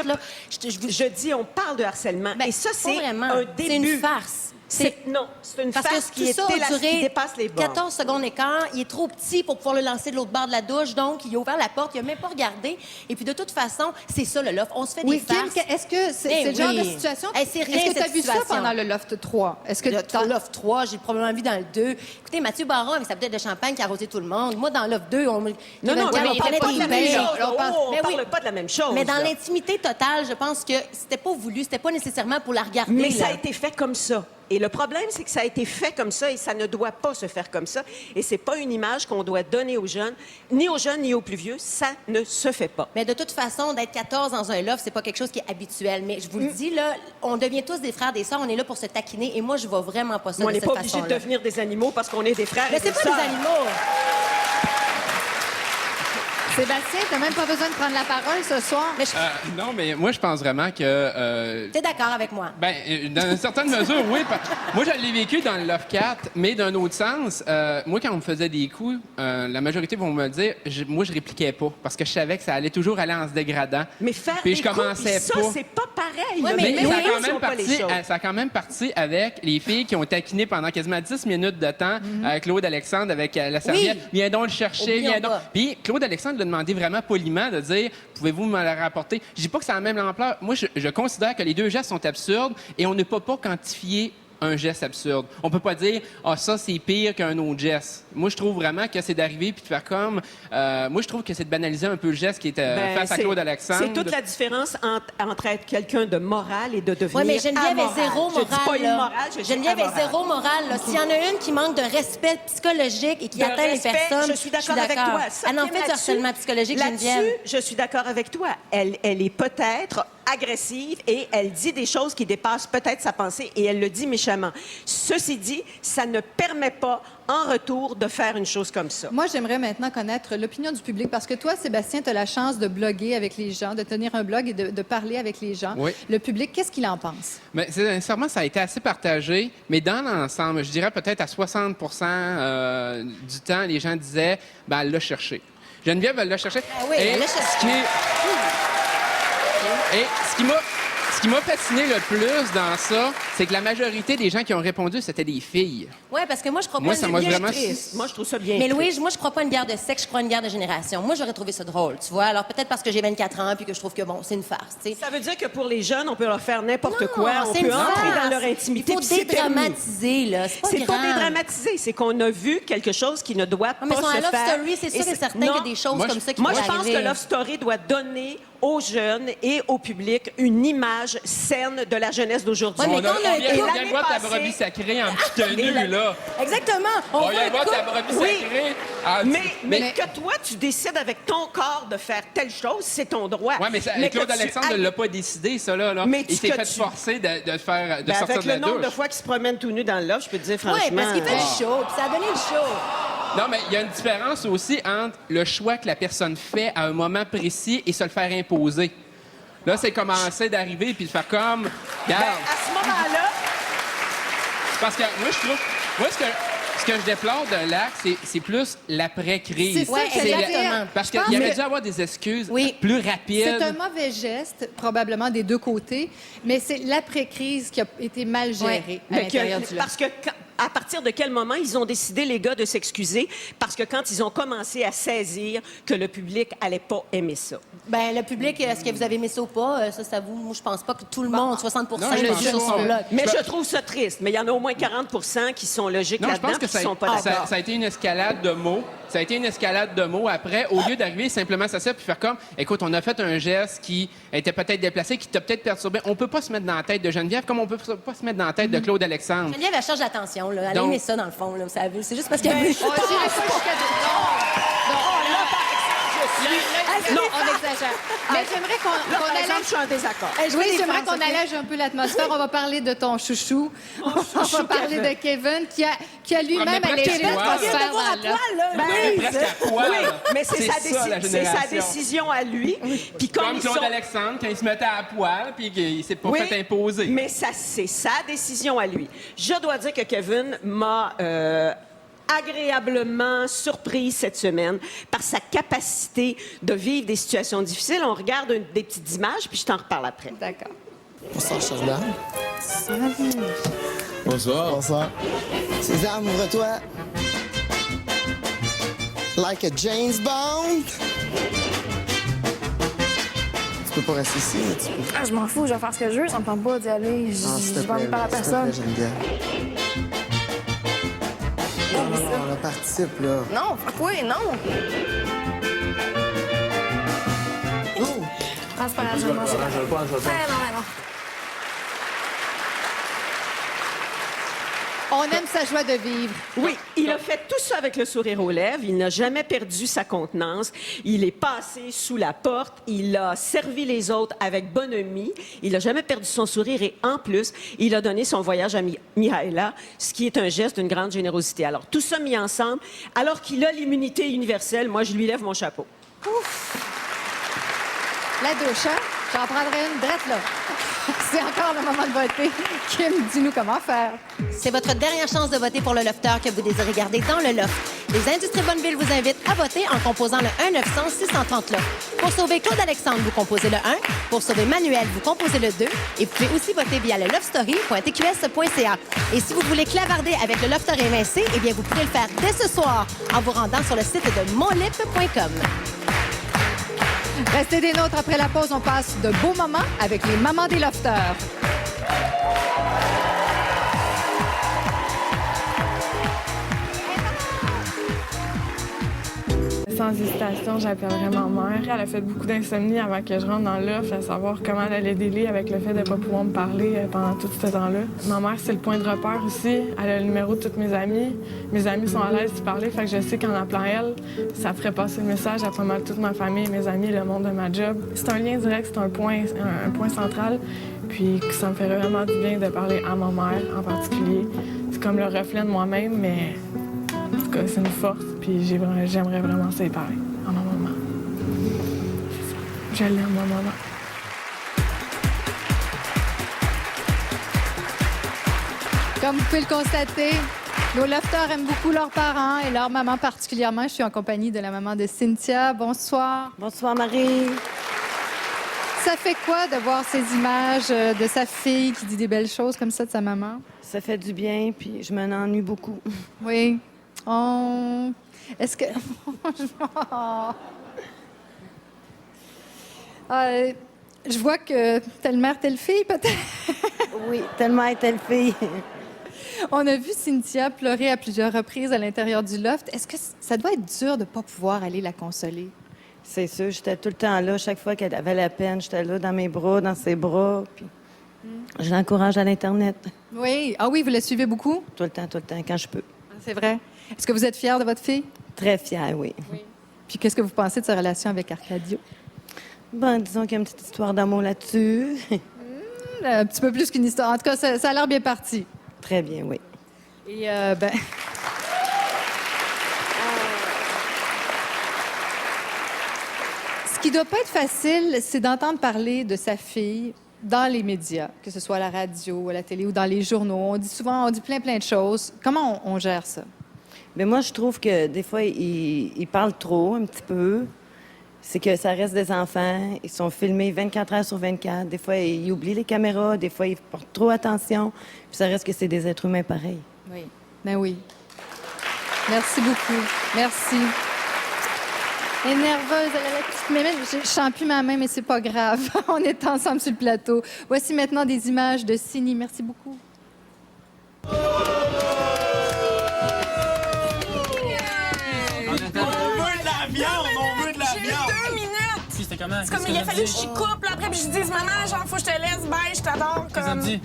Je dis, on parle de harcèlement. Et ça, c'est un début. C'est une farce. Non, c'est une Parce que farce tout qui ça a duré dépasse les bornes. 14 secondes et quart. Il est trop petit pour pouvoir le lancer de l'autre bord de la douche. Donc, il a ouvert la porte. Il n'a même pas regardé. Et puis, de toute façon, c'est ça, le loft. On se fait des farces. Kim, est-ce que c'est le genre de situation? C'est rien, est-ce que tu as cette vu ça situation. pendant le Loft 3? Est-ce que le Loft 3, j'ai probablement vu dans le 2. Écoutez, Mathieu Baron, avec sa bouteille de champagne qui a arrosé tout le monde. Moi, dans le Loft 2, on... Non, on parlait pas de la même chose. On parle pas de la même chose. Mais dans l'intimité totale, je pense que c'était pas voulu. C'était pas nécessairement pour la regarder. Mais là. ça a été fait comme ça. Et le problème, c'est que ça a été fait comme ça et ça ne doit pas se faire comme ça. Et c'est pas une image qu'on doit donner aux jeunes, ni aux plus vieux. Ça ne se fait pas. Mais de toute façon, d'être 14 dans un loft, c'est pas quelque chose qui est habituel. Mais je vous le dis, là, on devient tous des frères, des sœurs. On est là pour se taquiner. Et moi, je vois vraiment pas ça On de n'est cette pas obligé de façon-là. devenir des animaux parce qu'on est des frères Mais et des c'est pas sœurs. des animaux. Sébastien, t'as même pas besoin de prendre la parole ce soir. Mais Non, mais moi, je pense vraiment que... T'es d'accord avec moi? Ben, dans une certaine mesure, oui. Moi, je l'ai vécu dans le Love 4, mais d'un autre sens, moi, quand on me faisait des coups, la majorité vont me le dire, moi, je répliquais pas, parce que je savais que ça allait toujours aller en se dégradant. Mais faire Puis des je commençais coups, ça, pas. c'est pas pareil. Ouais, là. mais Mais les ça a, filles quand même sont pas les parti, choses. ça a quand même parti avec les filles qui ont taquiné pendant quasiment 10 minutes de temps Claude Alexandre avec la serviette. Viens donc le chercher, Oublions viens donc. pas. Puis Claude Alexandre lui a demandé vraiment poliment de dire pouvez-vous me la rapporter. Je dis pas que ça a la même ampleur. Moi, je considère que les deux gestes sont absurdes et on ne peut pas quantifier un geste absurde. On peut pas dire ah ça c'est pire qu'un autre geste. Moi je trouve vraiment que c'est d'arriver puis de faire comme moi je trouve que c'est de banaliser un peu le geste qui est face à Claude Alexandre. C'est toute la différence entre être quelqu'un de moral et de devenir Oui, mais Geneviève amoral. est zéro Je dis pas morale. là. immoral, je dis Geneviève est amoral. zéro morale. là. S'il y en a une qui manque de respect psychologique et qui De atteint respect, les personnes, je suis d'accord avec toi. Elle en Kim, fait du là-dessus- harcèlement psychologique, Geneviève. Là-dessus, je suis d'accord avec toi. Elle est peut-être agressive et elle dit des choses qui dépassent peut-être sa pensée et elle le dit méchamment. Ceci dit, ça ne permet pas en retour de faire une chose comme ça. Moi, j'aimerais maintenant connaître l'opinion du public parce que toi, Sébastien, tu as la chance de bloguer avec les gens, de tenir un blog et de parler avec les gens. Oui. Le public, qu'est-ce qu'il en pense? Mais sincèrement, ça a été assez partagé, mais dans l'ensemble, je dirais peut-être à 60 du temps, les gens disaient ben elle l'a cherché. Geneviève, elle l'a cherché. Ah oui, elle l'a cherché. Et ce qui m'a fasciné le plus dans ça, c'est que la majorité des gens qui ont répondu, c'était des filles. Oui, parce que moi, je crois Moi, pas... ça m'a Bien vraiment... triste. Moi, je trouve ça bien Mais triste. Louise, moi, je crois pas à une guerre de sexe, je crois à une guerre de génération. Moi, j'aurais trouvé ça drôle, tu vois. Alors, peut-être parce que j'ai 24 ans puis que je trouve que, bon, c'est une farce, tu sais. Ça veut dire que pour les jeunes, on peut leur faire n'importe quoi, on c'est peut une entrer farce. dans leur intimité. Il faut puis c'est permis. dédramatiser, là. C'est pas C'est pas grave. dédramatiser, c'est qu'on a vu quelque chose qui ne doit mais pas sur un se Love faire. Story, c'est sûr et certain qu'il y a des choses moi, comme ça qui Moi, peuvent je pense arriver. que Love Story doit donner aux jeunes et au public une image saine de la jeunesse d'aujourd'hui. Ouais, mais quand on a un vient couple- de voir ta brebis sacrée en petite tenue, là. Exactement. On veut vient un de voir ta couple- brebis Oui. sacrée. en petite- Mais que toi, tu décides avec ton corps de faire telle chose, c'est ton droit. Ouais, mais, que Claude tu Alexandre ne ailles- l'a pas décidé, ça, là. Mais Il s'est que fait tu- forcer de sortir Ben, avec de la le nombre douche. de fois qu'il se promène tout nu dans le love, je peux te dire franchement... Oui, parce qu'il fait du show, puis ça a donné le show. Non, mais il y a une différence aussi entre le choix que la personne fait à un moment précis et se le faire imposer. Là, c'est commencer d'arriver puis de faire comme... Ben, Regarde. à ce moment-là, Parce que moi, je trouve... Moi, ce que je déplore de l'acte, c'est plus l'après-crise. C'est ça Ouais, que j'allais exactement. dire. Parce Je qu'il pense aurait que dû avoir des excuses Oui. plus rapides. c'est un mauvais geste, probablement des deux côtés, mais c'est l'après-crise qui a été mal gérée à mais l'intérieur du parce que à partir de quel moment ils ont décidé, les gars, de s'excuser? Parce que quand ils ont commencé à saisir que le public allait pas aimer ça. Ben, le public, est-ce que vous avez aimé ça ou pas? Ça, c'est à vous. Moi, je pense pas que tout le monde, 60 Non, l'a je vu pense sur son pas. blog. Mais je trouve ça triste. Mais il y en a au moins 40 qui sont logiques Non, je là-dedans pense que et qui sont pas ça d'accord. a été une escalade de mots. Ça a été une escalade de mots. Après, au lieu d'arriver simplement à s'asseoir puis faire comme, écoute, on a fait un geste qui était peut-être déplacé, qui t'a peut-être perturbé. On peut pas se mettre dans la tête de Geneviève comme on peut pas se mettre dans la tête de Claude Alexandre. Geneviève, elle cherche l'attention, là. Elle a Donc- aimé ça, dans le fond, là. Vous savez. C'est juste parce qu'elle veut... Oh, j'irai pas jusqu'à non, on exagère. Mais j'aimerais qu'on Là, par exemple, allège... je suis en désaccord. Oui, j'aimerais qu'on allège un peu l'atmosphère. On va parler de ton chouchou. On va parler de Kevin qui a lui-même Mais presque allégé à poil. l'atmosphère dans le loft. Ben, presque à poil. oui, mais c'est sa, ça, la c'est sa génération. décision à lui. Puis comme Comme ils Claude sont... Alexandre, quand il se mettait à poil puis qu'il s'est pas Oui, fait imposer. mais ça, c'est sa décision à lui. Je dois dire que Kevin m'a agréablement surprise cette semaine par sa capacité de vivre des situations difficiles. On regarde des petites images, puis je t'en reparle après. D'accord. Bonsoir, Charlotte. Salut. Bonsoir. Bonsoir. Sésame, ouvre-toi. Like a James Bond. Tu peux pas rester ici, mais tu peux. Ah, je m'en fous, je vais faire ce que je veux, ça me tente pas d'y aller. Je vais pas à personne. J'aime bien. Non, là, participe, là. Non, oui, non. Ah, c'est pas grave, je vais manger. Je vais pas. Non. On aime sa joie de vivre. Oui, il a fait tout ça avec le sourire aux lèvres. Il n'a jamais perdu sa contenance. Il est passé sous la porte. Il a servi les autres avec bonhomie. Il n'a jamais perdu son sourire et en plus, il a donné son voyage à Mihaela, ce qui est un geste d'une grande générosité. Alors, tout ça mis ensemble, alors qu'il a l'immunité universelle, moi, je lui lève mon chapeau. Ouf! La douche, hein? J'en prendrais une drette, là. C'est encore le moment de voter. Kim, dis-nous comment faire. C'est votre dernière chance de voter pour le lofteur que vous désirez garder dans le loft. Les Industries Bonneville vous invitent à voter en composant le 1-900-630 loft. Pour sauver Claude Alexandre, vous composez le 1. Pour sauver Manuel, vous composez le 2. Et vous pouvez aussi voter via le lovestory.tqs.ca. Et si vous voulez clavarder avec le lofteur évincé, eh bien, vous pouvez le faire dès ce soir en vous rendant sur le site de monlip.com. Restez des nôtres après la pause. On passe de beaux moments avec les mamans des lofteurs. Sans hésitation, j'appellerais ma mère. Elle a fait beaucoup d'insomnie avant que je rentre dans l'offre, à savoir comment elle allait délai avec le fait de ne pas pouvoir me parler pendant tout ce temps-là. Ma mère, c'est le point de repère aussi. Elle a le numéro de toutes mes amies. Mes amis sont à l'aise d'y parler, fait que je sais qu'en appelant elle, ça ferait passer le message à pas mal toute ma famille, mes amis, le monde de ma job. C'est un lien direct, c'est un point central. Puis ça me fait vraiment du bien de parler à ma mère en particulier. C'est comme le reflet de moi-même, mais en tout cas, c'est une force. Puis j'aimerais vraiment ça y parler à ma maman. Je l'aime, ma maman. Comme vous pouvez le constater, nos lofteurs aiment beaucoup leurs parents et leur maman particulièrement. Je suis en compagnie de la maman de Cynthia. Bonsoir. Bonsoir, Marie. Ça fait quoi de voir ces images de sa fille qui dit des belles choses comme ça de sa maman? Ça fait du bien, puis je m'en ennuie beaucoup. Oui. Oh. Est-ce que... je vois que telle mère, telle fille, peut-être. Oui, telle mère, telle fille. On a vu Cynthia pleurer à plusieurs reprises à l'intérieur du loft. Est-ce que ça doit être dur de ne pas pouvoir aller la consoler? C'est sûr, j'étais tout le temps là. Chaque fois qu'elle avait la peine, j'étais là dans mes bras, dans ses bras. Puis je l'encourage à l'Internet. Oui. Ah oui, vous la suivez beaucoup? Tout le temps, quand je peux. C'est vrai. Est-ce que vous êtes fière de votre fille? Très fière, oui. Puis qu'est-ce que vous pensez de sa relation avec Arcadio? Bon, disons qu'il y a une petite histoire d'amour là-dessus. Un petit peu plus qu'une histoire. En tout cas, ça a l'air bien parti. Très bien, oui. Et ce qui doit pas être facile, c'est d'entendre parler de sa fille dans les médias, que ce soit à la radio, à la télé ou dans les journaux. On dit plein de choses. Comment on gère ça? Mais moi, je trouve que des fois, ils parlent trop, un petit peu. C'est que ça reste des enfants. Ils sont filmés 24 heures sur 24. Des fois, ils oublient les caméras. Des fois, ils portent trop attention. Puis ça reste que c'est des êtres humains pareils. Oui. Ben oui. Merci beaucoup. Merci. Elle est nerveuse, elle a la petite mémé. Je ne sens plus ma main, mais c'est pas grave. On est ensemble sur le plateau. Voici maintenant des images de Cindy. Merci beaucoup. J'ai eu 2 minutes! C'était comment? C'est comme il a fallu que je coupe, là, après, puis je dise, maman, genre, faut que je te laisse, bye, je t'adore. Qu'est-ce qu'elle dit?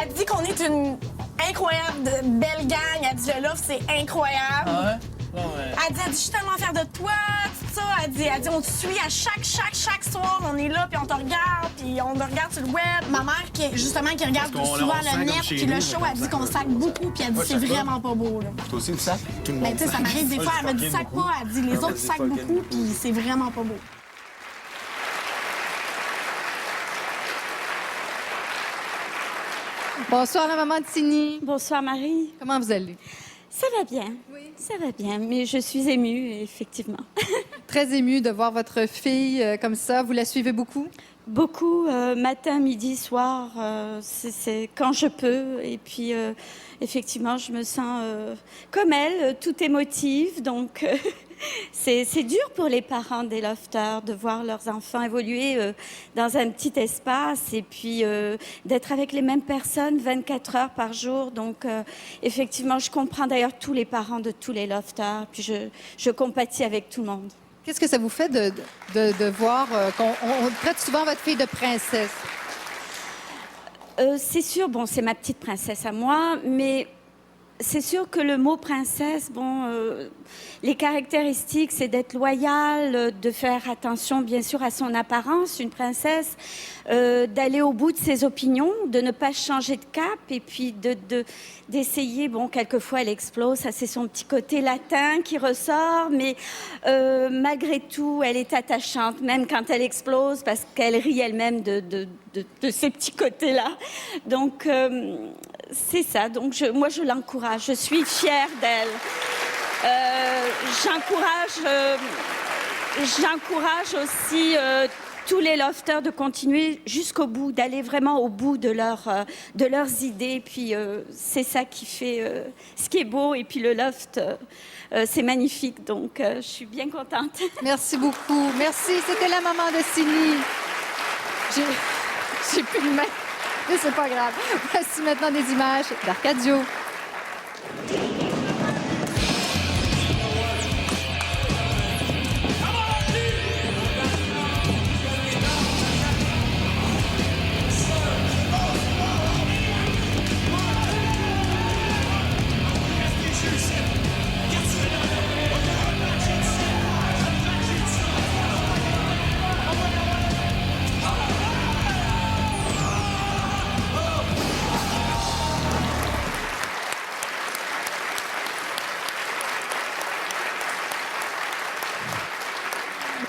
Elle dit qu'on est une incroyable belle gang. Elle dit, le love, c'est incroyable. Ah ouais? Bon, ouais. Elle dit, je suis tellement fière de toi, tout ça. Elle dit, on te suit à chaque soir. On est là, puis on te regarde, puis on te regarde sur le web. Ma mère, qui regarde souvent le net, puis le show, elle dit qu'on sac beaucoup, puis elle dit, c'est vraiment pas beau, là. Toi aussi, tu sacs? Tout le Mais monde tu sais, ça m'arrive des fois, elle me dit, sac pas. Elle dit, les autres sacent beaucoup, puis c'est vraiment pas beau. Bonsoir, la maman de Cindy. Bonsoir, Marie. Comment vous allez? Ça va bien. Oui. Ça va bien, mais je suis émue, effectivement. Très émue de voir votre fille comme ça. Vous la suivez beaucoup? beaucoup, matin, midi, soir, c'est quand je peux. Et puis, effectivement, je me sens comme elle, toute émotive. Donc, c'est dur pour les parents des lofters de voir leurs enfants évoluer dans un petit espace et puis d'être avec les mêmes personnes 24 heures par jour. Donc, effectivement, je comprends d'ailleurs tous les parents de tous les lofters. Puis, je compatis avec tout le monde. Qu'est-ce que ça vous fait de voir qu'on traite souvent votre fille de princesse? C'est sûr, bon, c'est ma petite princesse à moi, mais c'est sûr que le mot princesse, bon, les caractéristiques, c'est d'être loyale, de faire attention, bien sûr, à son apparence, une princesse, d'aller au bout de ses opinions, de ne pas changer de cap, et puis d'essayer, bon, quelquefois elle explose, ça c'est son petit côté latin qui ressort, mais malgré tout, elle est attachante, même quand elle explose, parce qu'elle rit elle-même de ces petits côtés-là. Donc, c'est ça. Donc, moi, je l'encourage. Je suis fière d'elle. J'encourage aussi tous les lofters de continuer jusqu'au bout, d'aller vraiment au bout de leurs idées. Puis, c'est ça qui fait ce qui est beau. Et puis, le loft, c'est magnifique. Donc, je suis bien contente. Merci beaucoup. Merci. C'était la maman de Cindy. J'ai plus de main, mais c'est pas grave. Voici maintenant des images d'Arcadio.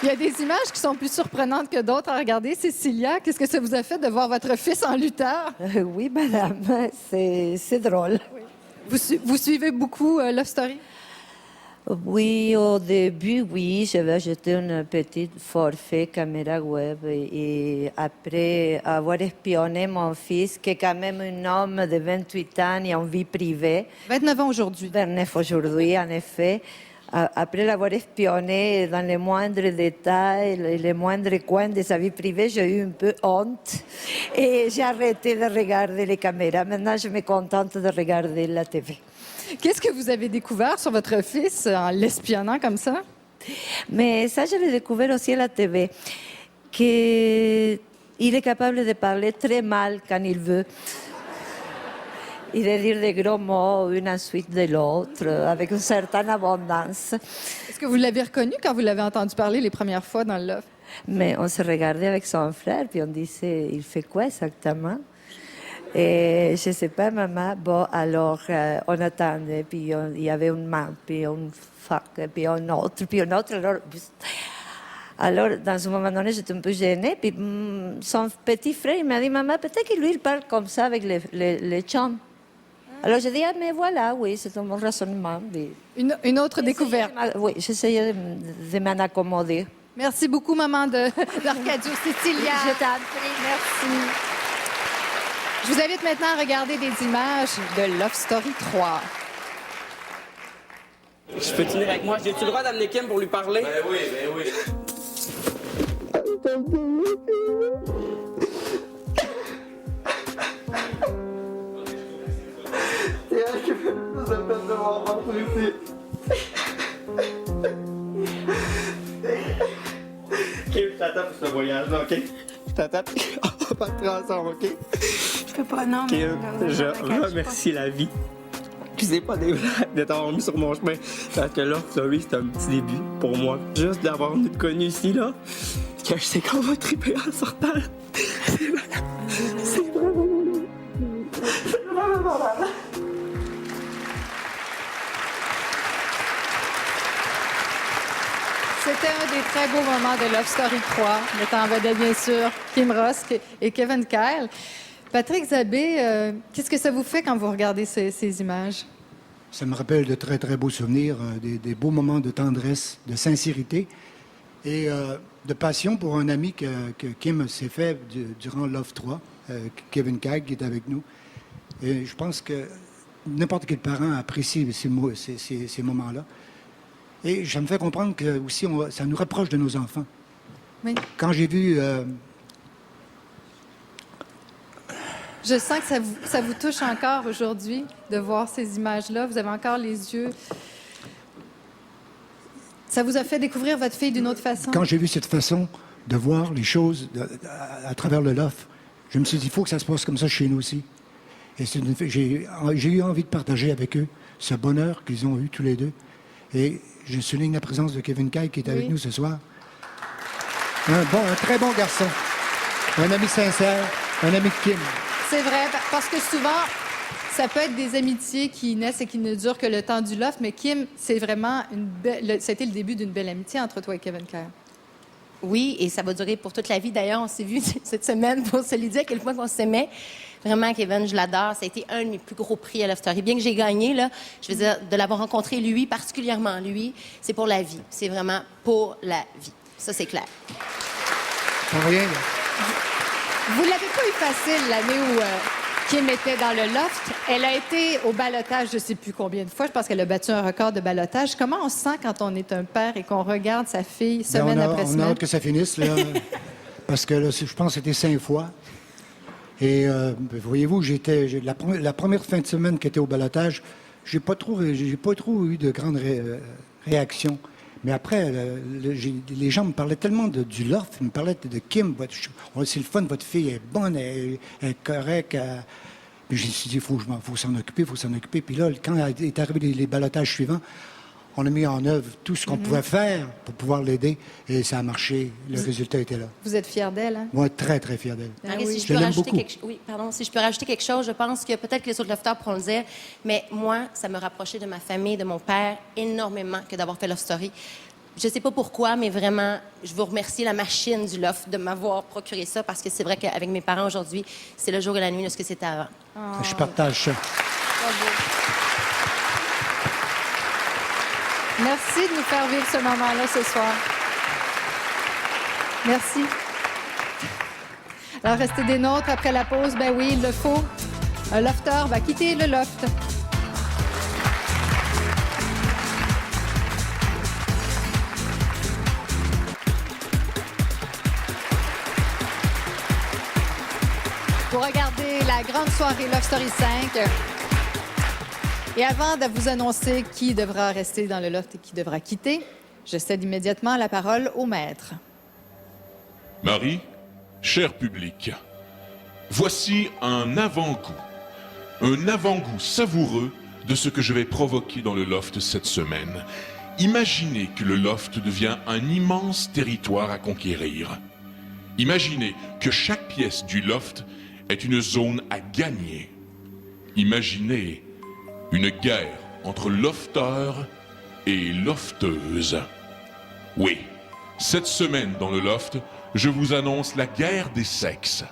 Il y a des images qui sont plus surprenantes que d'autres à regarder. Cécilia, qu'est-ce que ça vous a fait de voir votre fils en lutteur? Oui, madame, c'est drôle. Oui. Vous suivez beaucoup Love Story? Oui, au début, oui, j'avais acheté une petite forfait caméra web et après avoir espionné mon fils, qui est quand même un homme de 28 ans et en vie privée. 29 ans aujourd'hui. 29 aujourd'hui, en effet. Après l'avoir espionné dans les moindres détails, les moindres coins de sa vie privée, j'ai eu un peu honte et j'ai arrêté de regarder les caméras. Maintenant, je me contente de regarder la TV. Qu'est-ce que vous avez découvert sur votre fils en l'espionnant comme ça? Mais ça, je l'ai découvert aussi à la TV, qu'il est capable de parler très mal quand il veut. Et de dire des gros mots, une ensuite de l'autre, avec une certaine abondance. Est-ce que vous l'avez reconnu quand vous l'avez entendu parler les premières fois dans le loft? Mais on se regardait avec son frère, puis on disait, il fait quoi exactement? Et je ne sais pas, maman. Bon, alors, on attendait, puis il y avait une main, puis une fac, puis un autre, puis un autre. Alors, dans un moment donné, j'étais un peu gênée, puis son petit frère, il m'a dit, maman, peut-être que lui, il parle comme ça avec les chums. Alors, j'ai dit, ah, mais voilà, oui, c'est mon raisonnement. Une autre découverte. Oui, j'essayais de m'en accommoder. Merci beaucoup, maman d'Arcadio. Cécilia. Je t'en prie. Merci. Je vous invite maintenant à regarder des images de Love Story 3. Je peux tenir avec moi? J'ai-tu le droit d'amener Kim pour lui parler? Ben oui, ben oui. Ça fait de voir partout ici. OK, je t'attends pour ce voyage-là, OK? Je t'attends. On va pas ensemble, OK? Je peux pas, non. Kim, je remercie la vie. Puis c'est pas des blagues de t'avoir mis sur mon chemin. Parce que là, sorry, c'est un petit début pour moi. Juste d'avoir nous connu ici, là, que je sais qu'on va triper en sortant. C'est vraiment... C'est vraiment mal. C'était un des très beaux moments de Love Story 3, mettant en vedette, bien sûr, Kim Ross et Kevin Kyle. Patrick Zabé, qu'est-ce que ça vous fait quand vous regardez ces images? Ça me rappelle de très, très beaux souvenirs, des beaux moments de tendresse, de sincérité. Et de passion pour un ami que Kim s'est fait durant Love 3, Kevin Kag, qui est avec nous. Et je pense que n'importe quel parent apprécie ces moments-là. Et ça me fait comprendre que aussi ça nous rapproche de nos enfants. Oui. Quand j'ai vu... Je sens que ça vous touche encore aujourd'hui de voir ces images-là. Vous avez encore les yeux. Ça vous a fait découvrir votre fille d'une autre façon? Quand j'ai vu cette façon de voir les choses à travers le loft, je me suis dit, il faut que ça se passe comme ça chez nous aussi. Et j'ai eu envie de partager avec eux ce bonheur qu'ils ont eu tous les deux. Et je souligne la présence de Kevin Kay qui est avec nous ce soir. Un très bon garçon. Un ami sincère, un ami de Kim. C'est vrai, parce que souvent, ça peut être des amitiés qui naissent et qui ne durent que le temps du loft, mais Kim, c'est vraiment c'était le début d'une belle amitié entre toi et Kevin Kay. Oui, et ça va durer pour toute la vie. D'ailleurs, on s'est vus cette semaine pour se lui dire à quel point on s'aimait. Vraiment, Kevin, je l'adore. Ça a été un de mes plus gros prix à Love Story. Bien que j'ai gagné, là, je veux dire, de l'avoir rencontré, lui, particulièrement lui, c'est pour la vie. C'est vraiment pour la vie. Ça, c'est clair. Pas rien, là. Vous l'avez pas eu facile l'année où Kim était dans le loft. Elle a été au ballottage, je sais plus combien de fois. Je pense qu'elle a battu un record de ballottage. Comment on se sent quand on est un père et qu'on regarde sa fille semaine après semaine? On a hâte que ça finisse, là. Parce que là, je pense que c'était 5 fois. Et voyez-vous, la première fin de semaine qui était au ballottage, j'ai pas trop eu de grandes réactions. Mais après, les gens me parlaient tellement du loft, ils me parlaient de Kim. C'est le fun, votre fille est bonne, elle est correcte. Puis je me suis dit, il faut s'en occuper, il faut s'en occuper. Puis là, quand est arrivé les ballottages suivants, on a mis en œuvre tout ce qu'on pouvait faire pour pouvoir l'aider. Et ça a marché. Le résultat était là. Vous êtes fière d'elle, hein? Moi, très, très fière d'elle. Marie, oui. si je peux rajouter quelque chose, je pense que peut-être que les autres lofters pourront le dire, mais moi, ça me rapprochait de ma famille, de mon père, énormément que d'avoir fait Love Story. Je ne sais pas pourquoi, mais vraiment, je veux remercier la machine du loft de m'avoir procuré ça, parce que c'est vrai qu'avec mes parents aujourd'hui, c'est le jour et la nuit de ce que c'était avant. Oh. Je partage ça. Bravo. Merci de nous faire vivre ce moment-là ce soir. Merci. Alors, restez des nôtres après la pause. Ben oui, il le faut. Un lofter va quitter le loft. Vous regardez la grande soirée Love Story 5. Et avant de vous annoncer qui devra rester dans le loft et qui devra quitter, je cède immédiatement la parole au maître. Marie, cher public, voici un avant-goût savoureux de ce que je vais provoquer dans le loft cette semaine. Imaginez que le loft devient un immense territoire à conquérir. Imaginez que chaque pièce du loft est une zone à gagner. Imaginez une guerre entre lofteurs et lofteuses. Oui, cette semaine dans le loft, je vous annonce la guerre des sexes.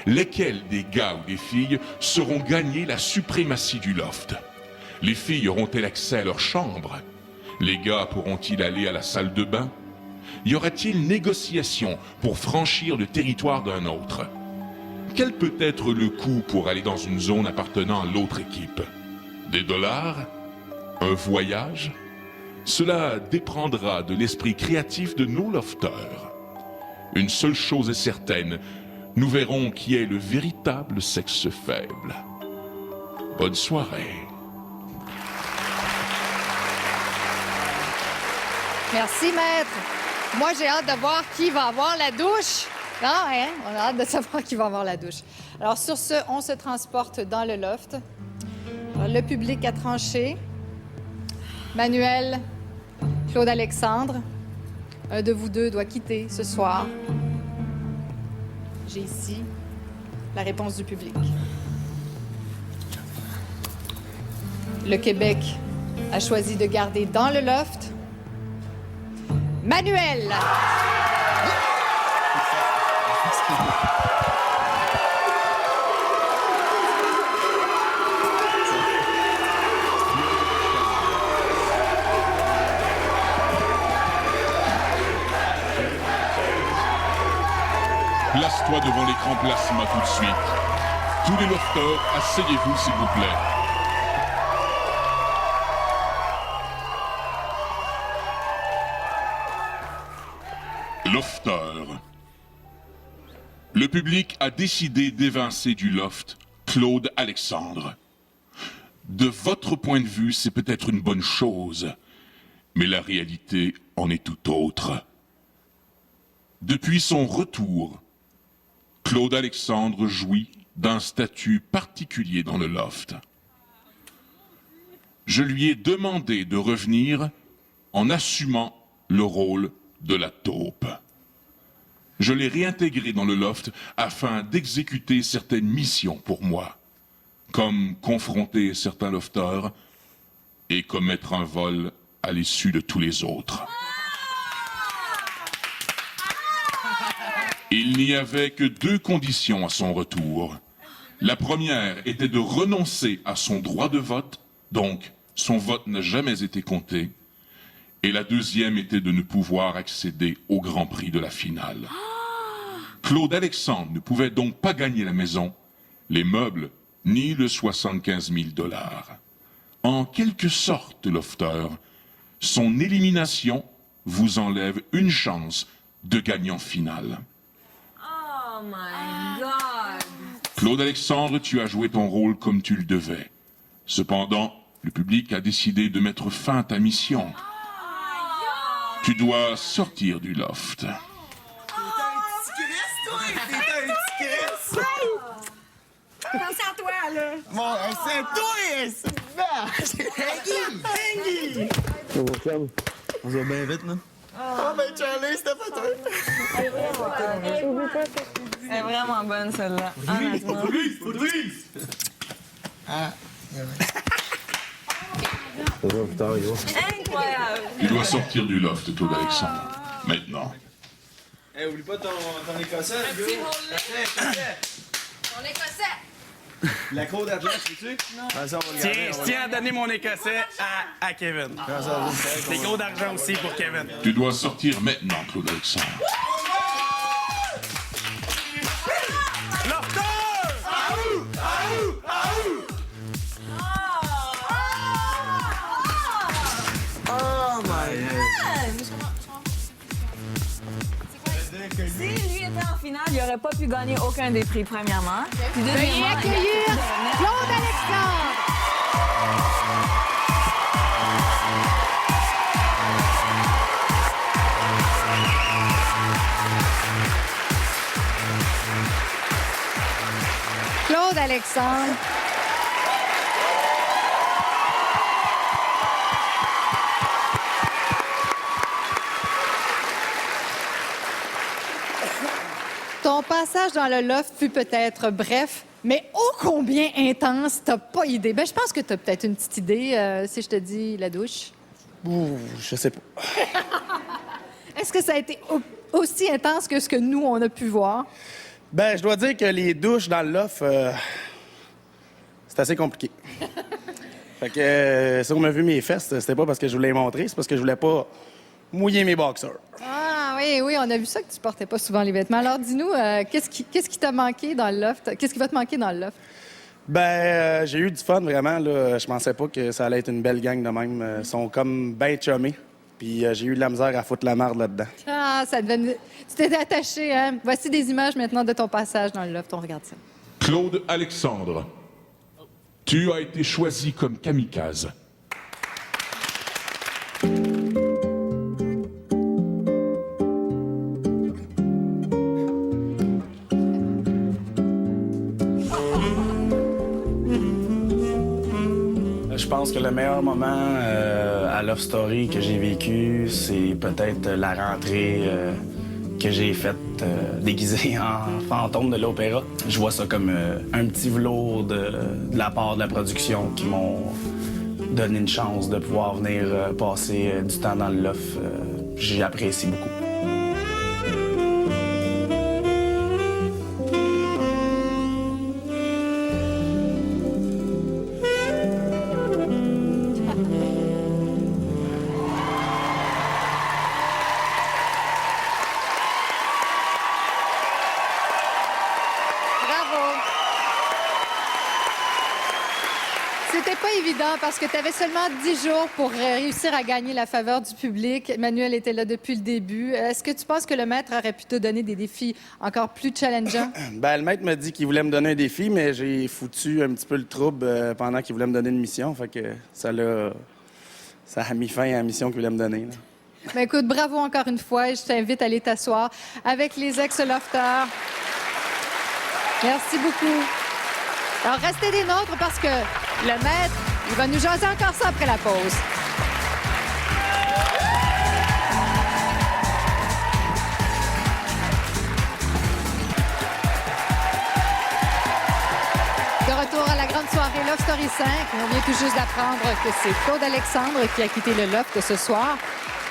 Lesquels des gars ou des filles sauront gagner la suprématie du loft? Les filles auront-elles accès à leur chambre? Les gars pourront-ils aller à la salle de bain? Y aura-t-il négociation pour franchir le territoire d'un autre? Quel peut être le coût pour aller dans une zone appartenant à l'autre équipe? Des dollars? Un voyage? Cela dépendra de l'esprit créatif de nos lofteurs. Une seule chose est certaine, nous verrons qui est le véritable sexe faible. Bonne soirée. Merci, maître. Moi, j'ai hâte de voir qui va avoir la douche. Ah, hein? On a hâte de savoir qui va avoir la douche. Alors, sur ce, on se transporte dans le loft. Alors, le public a tranché. Manuel, Claude Alexandre, un de vous deux doit quitter ce soir. J'ai ici la réponse du public. Le Québec a choisi de garder dans le loft Manuel. l'emplacement tout de suite. Tous les lofters, asseyez-vous s'il vous plaît. Lofter. Le public a décidé d'évincer du loft Claude Alexandre. De votre point de vue, c'est peut-être une bonne chose, mais la réalité en est tout autre. Depuis son retour, Claude Alexandre jouit d'un statut particulier dans le loft. Je lui ai demandé de revenir en assumant le rôle de la taupe. Je l'ai réintégré dans le loft afin d'exécuter certaines missions pour moi, comme confronter certains lofters et commettre un vol à l'issue de tous les autres. Il n'y avait que 2 conditions à son retour. La première était de renoncer à son droit de vote, donc son vote n'a jamais été compté. Et la deuxième était de ne pouvoir accéder au Grand Prix de la finale. Claude Alexandre ne pouvait donc pas gagner la maison, les meubles, ni le 75 000 $. En quelque sorte, lofter, son élimination vous enlève une chance de gagner en finale. Oh my God! Claude Alexandre, tu as joué ton rôle comme tu le devais. Cependant, le public a décidé de mettre fin à ta mission. Tu dois sortir du loft. T'es un petit Chris! Attention à toi, là. Bon, c'est toi, c'est Peggy! On se va bien vite, man. Oh, ben Charlie, c'était pas toi. C'est vraiment bonne, celle-là. Honnêtement. Ah, Incroyable! Tu dois sortir du loft, Claude Alexandre. Maintenant. Hey, oublie pas ton écossais, le gars. On écossais. La cour d'Atlas, tu sais? Non. Je tiens à donner mon écossais à Kevin. Des gros d'argent aussi pour Kevin. Tu dois sortir maintenant, Claude Alexandre. Oh my God! Si lui était en finale, il n'aurait pas pu gagner aucun des prix, premièrement. Puis Veuillez deuxièmement, accueillir Claude Alexandre. Claude Alexandre. Ton passage dans le loft fut peut-être bref, mais ô combien intense, t'as pas idée. Ben, je pense que t'as peut-être une petite idée si je te dis la douche. Ouh, je sais pas. Est-ce que ça a été aussi intense que ce que nous, on a pu voir? Ben, je dois dire que les douches dans le loft, c'est assez compliqué. Fait que si on m'a vu mes fesses, c'était pas parce que je voulais les montrer, c'est parce que je voulais pas mouiller mes boxers. Ah oui, on a vu ça que tu portais pas souvent les vêtements. Alors dis-nous, qu'est-ce qui t'a manqué dans le loft? Qu'est-ce qui va te manquer dans le loft? Ben, j'ai eu du fun, vraiment. Là. Je pensais pas que ça allait être une belle gang de même. Ils sont comme ben chummés. Puis j'ai eu de la misère à foutre la marde là-dedans. Ah, ça devait... Tu t'étais attaché, hein? Voici des images maintenant de ton passage dans le loft. On regarde ça. Claude Alexandre, tu as été choisi comme kamikaze. Je pense que le meilleur moment à Love Story que j'ai vécu, c'est peut-être la rentrée que j'ai faite déguisée en fantôme de l'opéra. Je vois ça comme un petit velours de la part de la production qui m'ont donné une chance de pouvoir venir passer du temps dans le loft. J'apprécie beaucoup. C'était pas évident parce que tu avais seulement 10 jours pour réussir à gagner la faveur du public. Emmanuel était là depuis le début. Est-ce que tu penses que le maître aurait pu te donner des défis encore plus challengeants? Ben, le maître m'a dit qu'il voulait me donner un défi, mais j'ai foutu un petit peu le trouble pendant qu'il voulait me donner une mission. Fait que ça a mis fin à la mission qu'il voulait me donner. Là. Ben écoute, bravo encore une fois. Je t'invite à aller t'asseoir avec les ex-lofters. Merci beaucoup. Alors, restez des nôtres parce que le maître, il va nous jaser encore ça après la pause. De retour à la grande soirée Love Story 5. On vient tout juste d'apprendre que c'est Claude Alexandre qui a quitté le loft ce soir.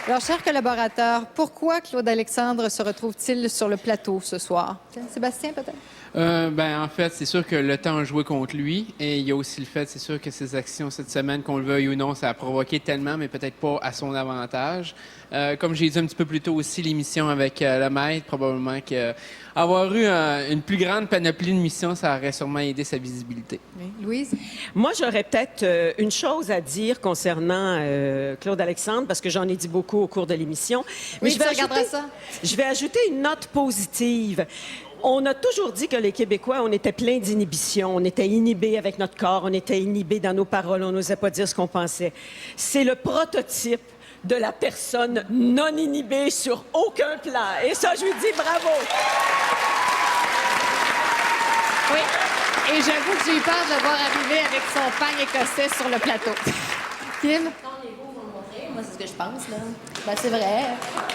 Alors, chers collaborateurs, pourquoi Claude Alexandre se retrouve-t-il sur le plateau ce soir? Sébastien, peut-être? En fait, c'est sûr que le temps a joué contre lui. Et il y a aussi le fait, c'est sûr que ses actions cette semaine, qu'on le veuille ou non, ça a provoqué tellement, mais peut-être pas à son avantage. Comme j'ai dit un petit peu plus tôt aussi, l'émission avec le maître, probablement qu'avoir eu une plus grande panoplie de missions, ça aurait sûrement aidé sa visibilité. Oui. Louise? Moi, j'aurais peut-être une chose à dire concernant Claude Alexandre, parce que j'en ai dit beaucoup au cours de l'émission. Mais Oui, je vais ajouter une note positive. On a toujours dit que les Québécois, on était plein d'inhibitions. On était inhibés avec notre corps, on était inhibés dans nos paroles, on n'osait pas dire ce qu'on pensait. C'est le prototype de la personne non inhibée sur aucun plan. Et ça, je lui dis bravo. Oui. Et j'avoue que j'ai eu peur de le voir arriver avec son pagne écossais sur le plateau. Kim? Moi, c'est ce que je pense, là. Ben, c'est vrai.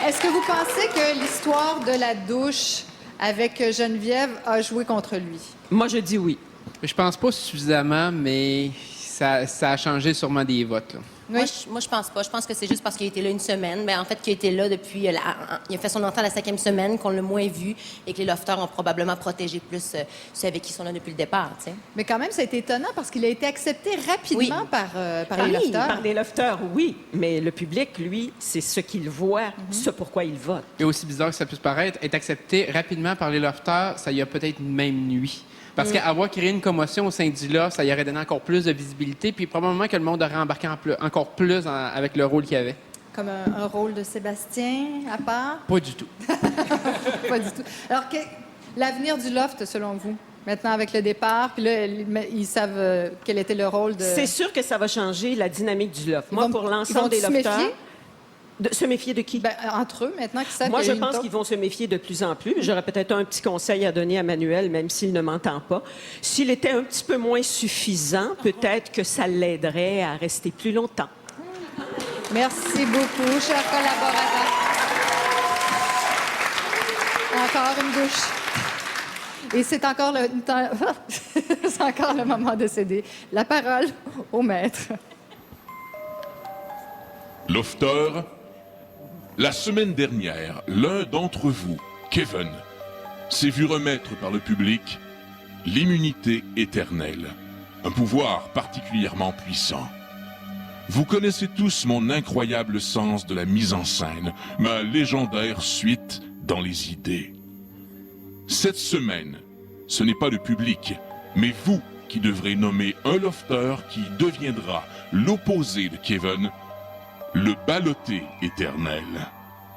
Est-ce que vous pensez que l'histoire de la douche avec Geneviève a joué contre lui? Moi, je dis oui. Je pense pas suffisamment, mais ça a changé sûrement des votes, là. Oui. Moi, je pense pas. Je pense que c'est juste parce qu'il était là une semaine. En fait, qu'il était là depuis... il a fait son entrée à la 5e semaine, qu'on l'a moins vu et que les lofters ont probablement protégé plus ceux avec qui sont là depuis le départ, tu sais. Mais quand même, ça a été étonnant parce qu'il a été accepté rapidement par les lofters. Par des lofters, oui. Mais le public, lui, c'est ce qu'il voit, ce pourquoi il vote. Et aussi bizarre que ça puisse paraître, être accepté rapidement par les lofters, ça y a peut-être même nuit. Parce qu'avoir créé une commotion au sein du loft, ça y aurait donné encore plus de visibilité, puis probablement que le monde aurait embarqué encore plus avec le rôle qu'il avait. Comme un rôle de Sébastien à part? Pas du tout. Pas du tout. Alors, l'avenir du loft, selon vous? Maintenant, avec le départ, puis là, ils savent quel était le rôle de... C'est sûr que ça va changer la dynamique du loft. Moi, pour l'ensemble des lofters... Se méfier de qui? Entre eux, maintenant qu'ils savent. Moi, je pense qu'ils vont se méfier de plus en plus. J'aurais peut-être un petit conseil à donner à Manuel, même s'il ne m'entend pas. S'il était un petit peu moins suffisant, peut-être que ça l'aiderait à rester plus longtemps. Merci beaucoup, chers collaborateurs. Encore une douche. Et c'est encore c'est encore le moment de céder la parole au maître. Lofter, la semaine dernière, l'un d'entre vous, Kevin, s'est vu remettre par le public l'immunité éternelle, un pouvoir particulièrement puissant. Vous connaissez tous mon incroyable sens de la mise en scène, ma légendaire suite dans les idées. Cette semaine, ce n'est pas le public, mais vous qui devrez nommer un lofter qui deviendra l'opposé de Kevin, le ballotté éternel.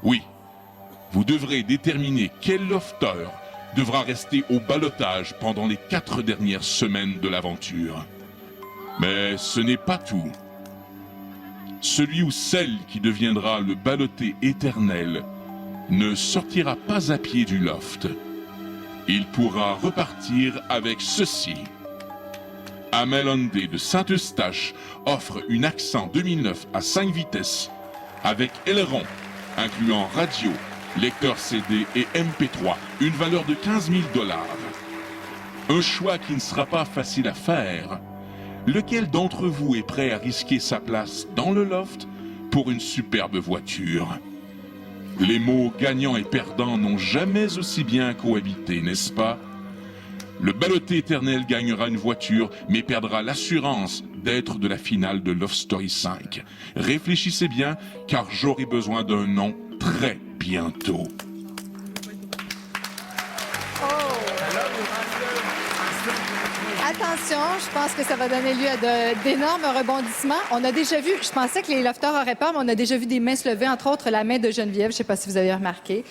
Oui, vous devrez déterminer quel lofter devra rester au ballottage pendant les 4 dernières semaines de l'aventure. Mais ce n'est pas tout. Celui ou celle qui deviendra le ballotté éternel ne sortira pas à pied du loft. Il pourra repartir avec ceci. Amel Hyundai de Saint-Eustache offre une Accent 2009 à 5 vitesses avec aileron, incluant radio, lecteur CD et MP3, une valeur de 15 000 $. Un choix qui ne sera pas facile à faire. Lequel d'entre vous est prêt à risquer sa place dans le loft pour une superbe voiture? Les mots gagnant et perdant n'ont jamais aussi bien cohabité, n'est-ce pas? Le ballotté éternel gagnera une voiture, mais perdra l'assurance d'être de la finale de Love Story 5. Réfléchissez bien, car j'aurai besoin d'un nom très bientôt. attention, je pense que ça va donner lieu à d'énormes rebondissements. On a déjà vu, je pensais que les lofters auraient peur, mais on a déjà vu des mains se lever, entre autres la main de Geneviève. Je ne sais pas si vous avez remarqué.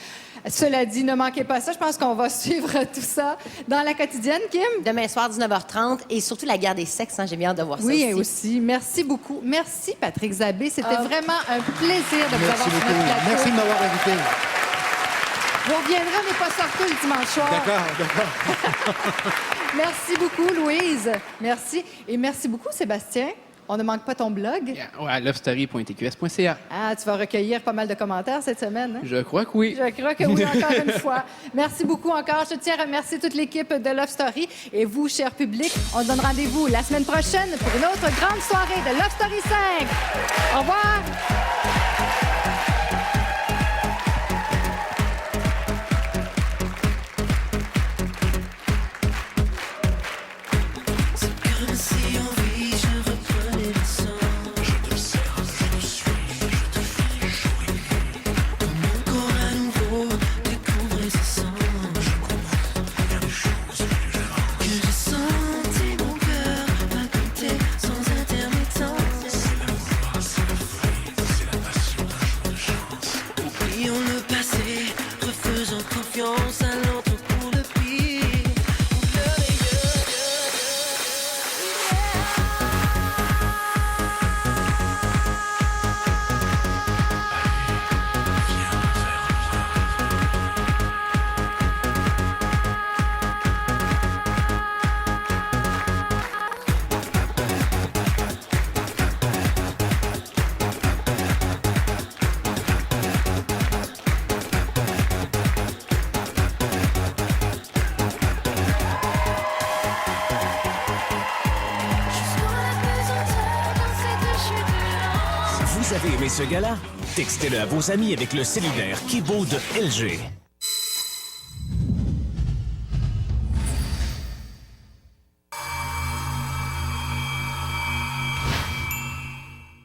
Cela dit, ne manquez pas ça. Je pense qu'on va suivre tout ça dans la quotidienne, Kim. Demain soir, 19h30, et surtout la guerre des sexes. Hein, j'ai bien hâte de voir ça Oui, aussi. Merci beaucoup. Merci, Patrick Zabé. C'était vraiment un plaisir de vous avoir sur notre plateau. Merci de m'avoir invité. Vous reviendrez, on n'est pas sortis le dimanche soir. D'accord. Merci beaucoup, Louise. Merci. Et merci beaucoup, Sébastien. On ne manque pas ton blog. Ouais, à lovestory.tqs.ca. Ah, tu vas recueillir pas mal de commentaires cette semaine. Hein? Je crois que oui. Je crois que oui, encore une fois. Merci beaucoup encore. Je tiens à remercier toute l'équipe de Love Story. Et vous, cher public, on se donne rendez-vous la semaine prochaine pour une autre grande soirée de Love Story 5. Au revoir. Vous avez aimé ce gala? Textez-le à vos amis avec le cellulaire Kibo de LG.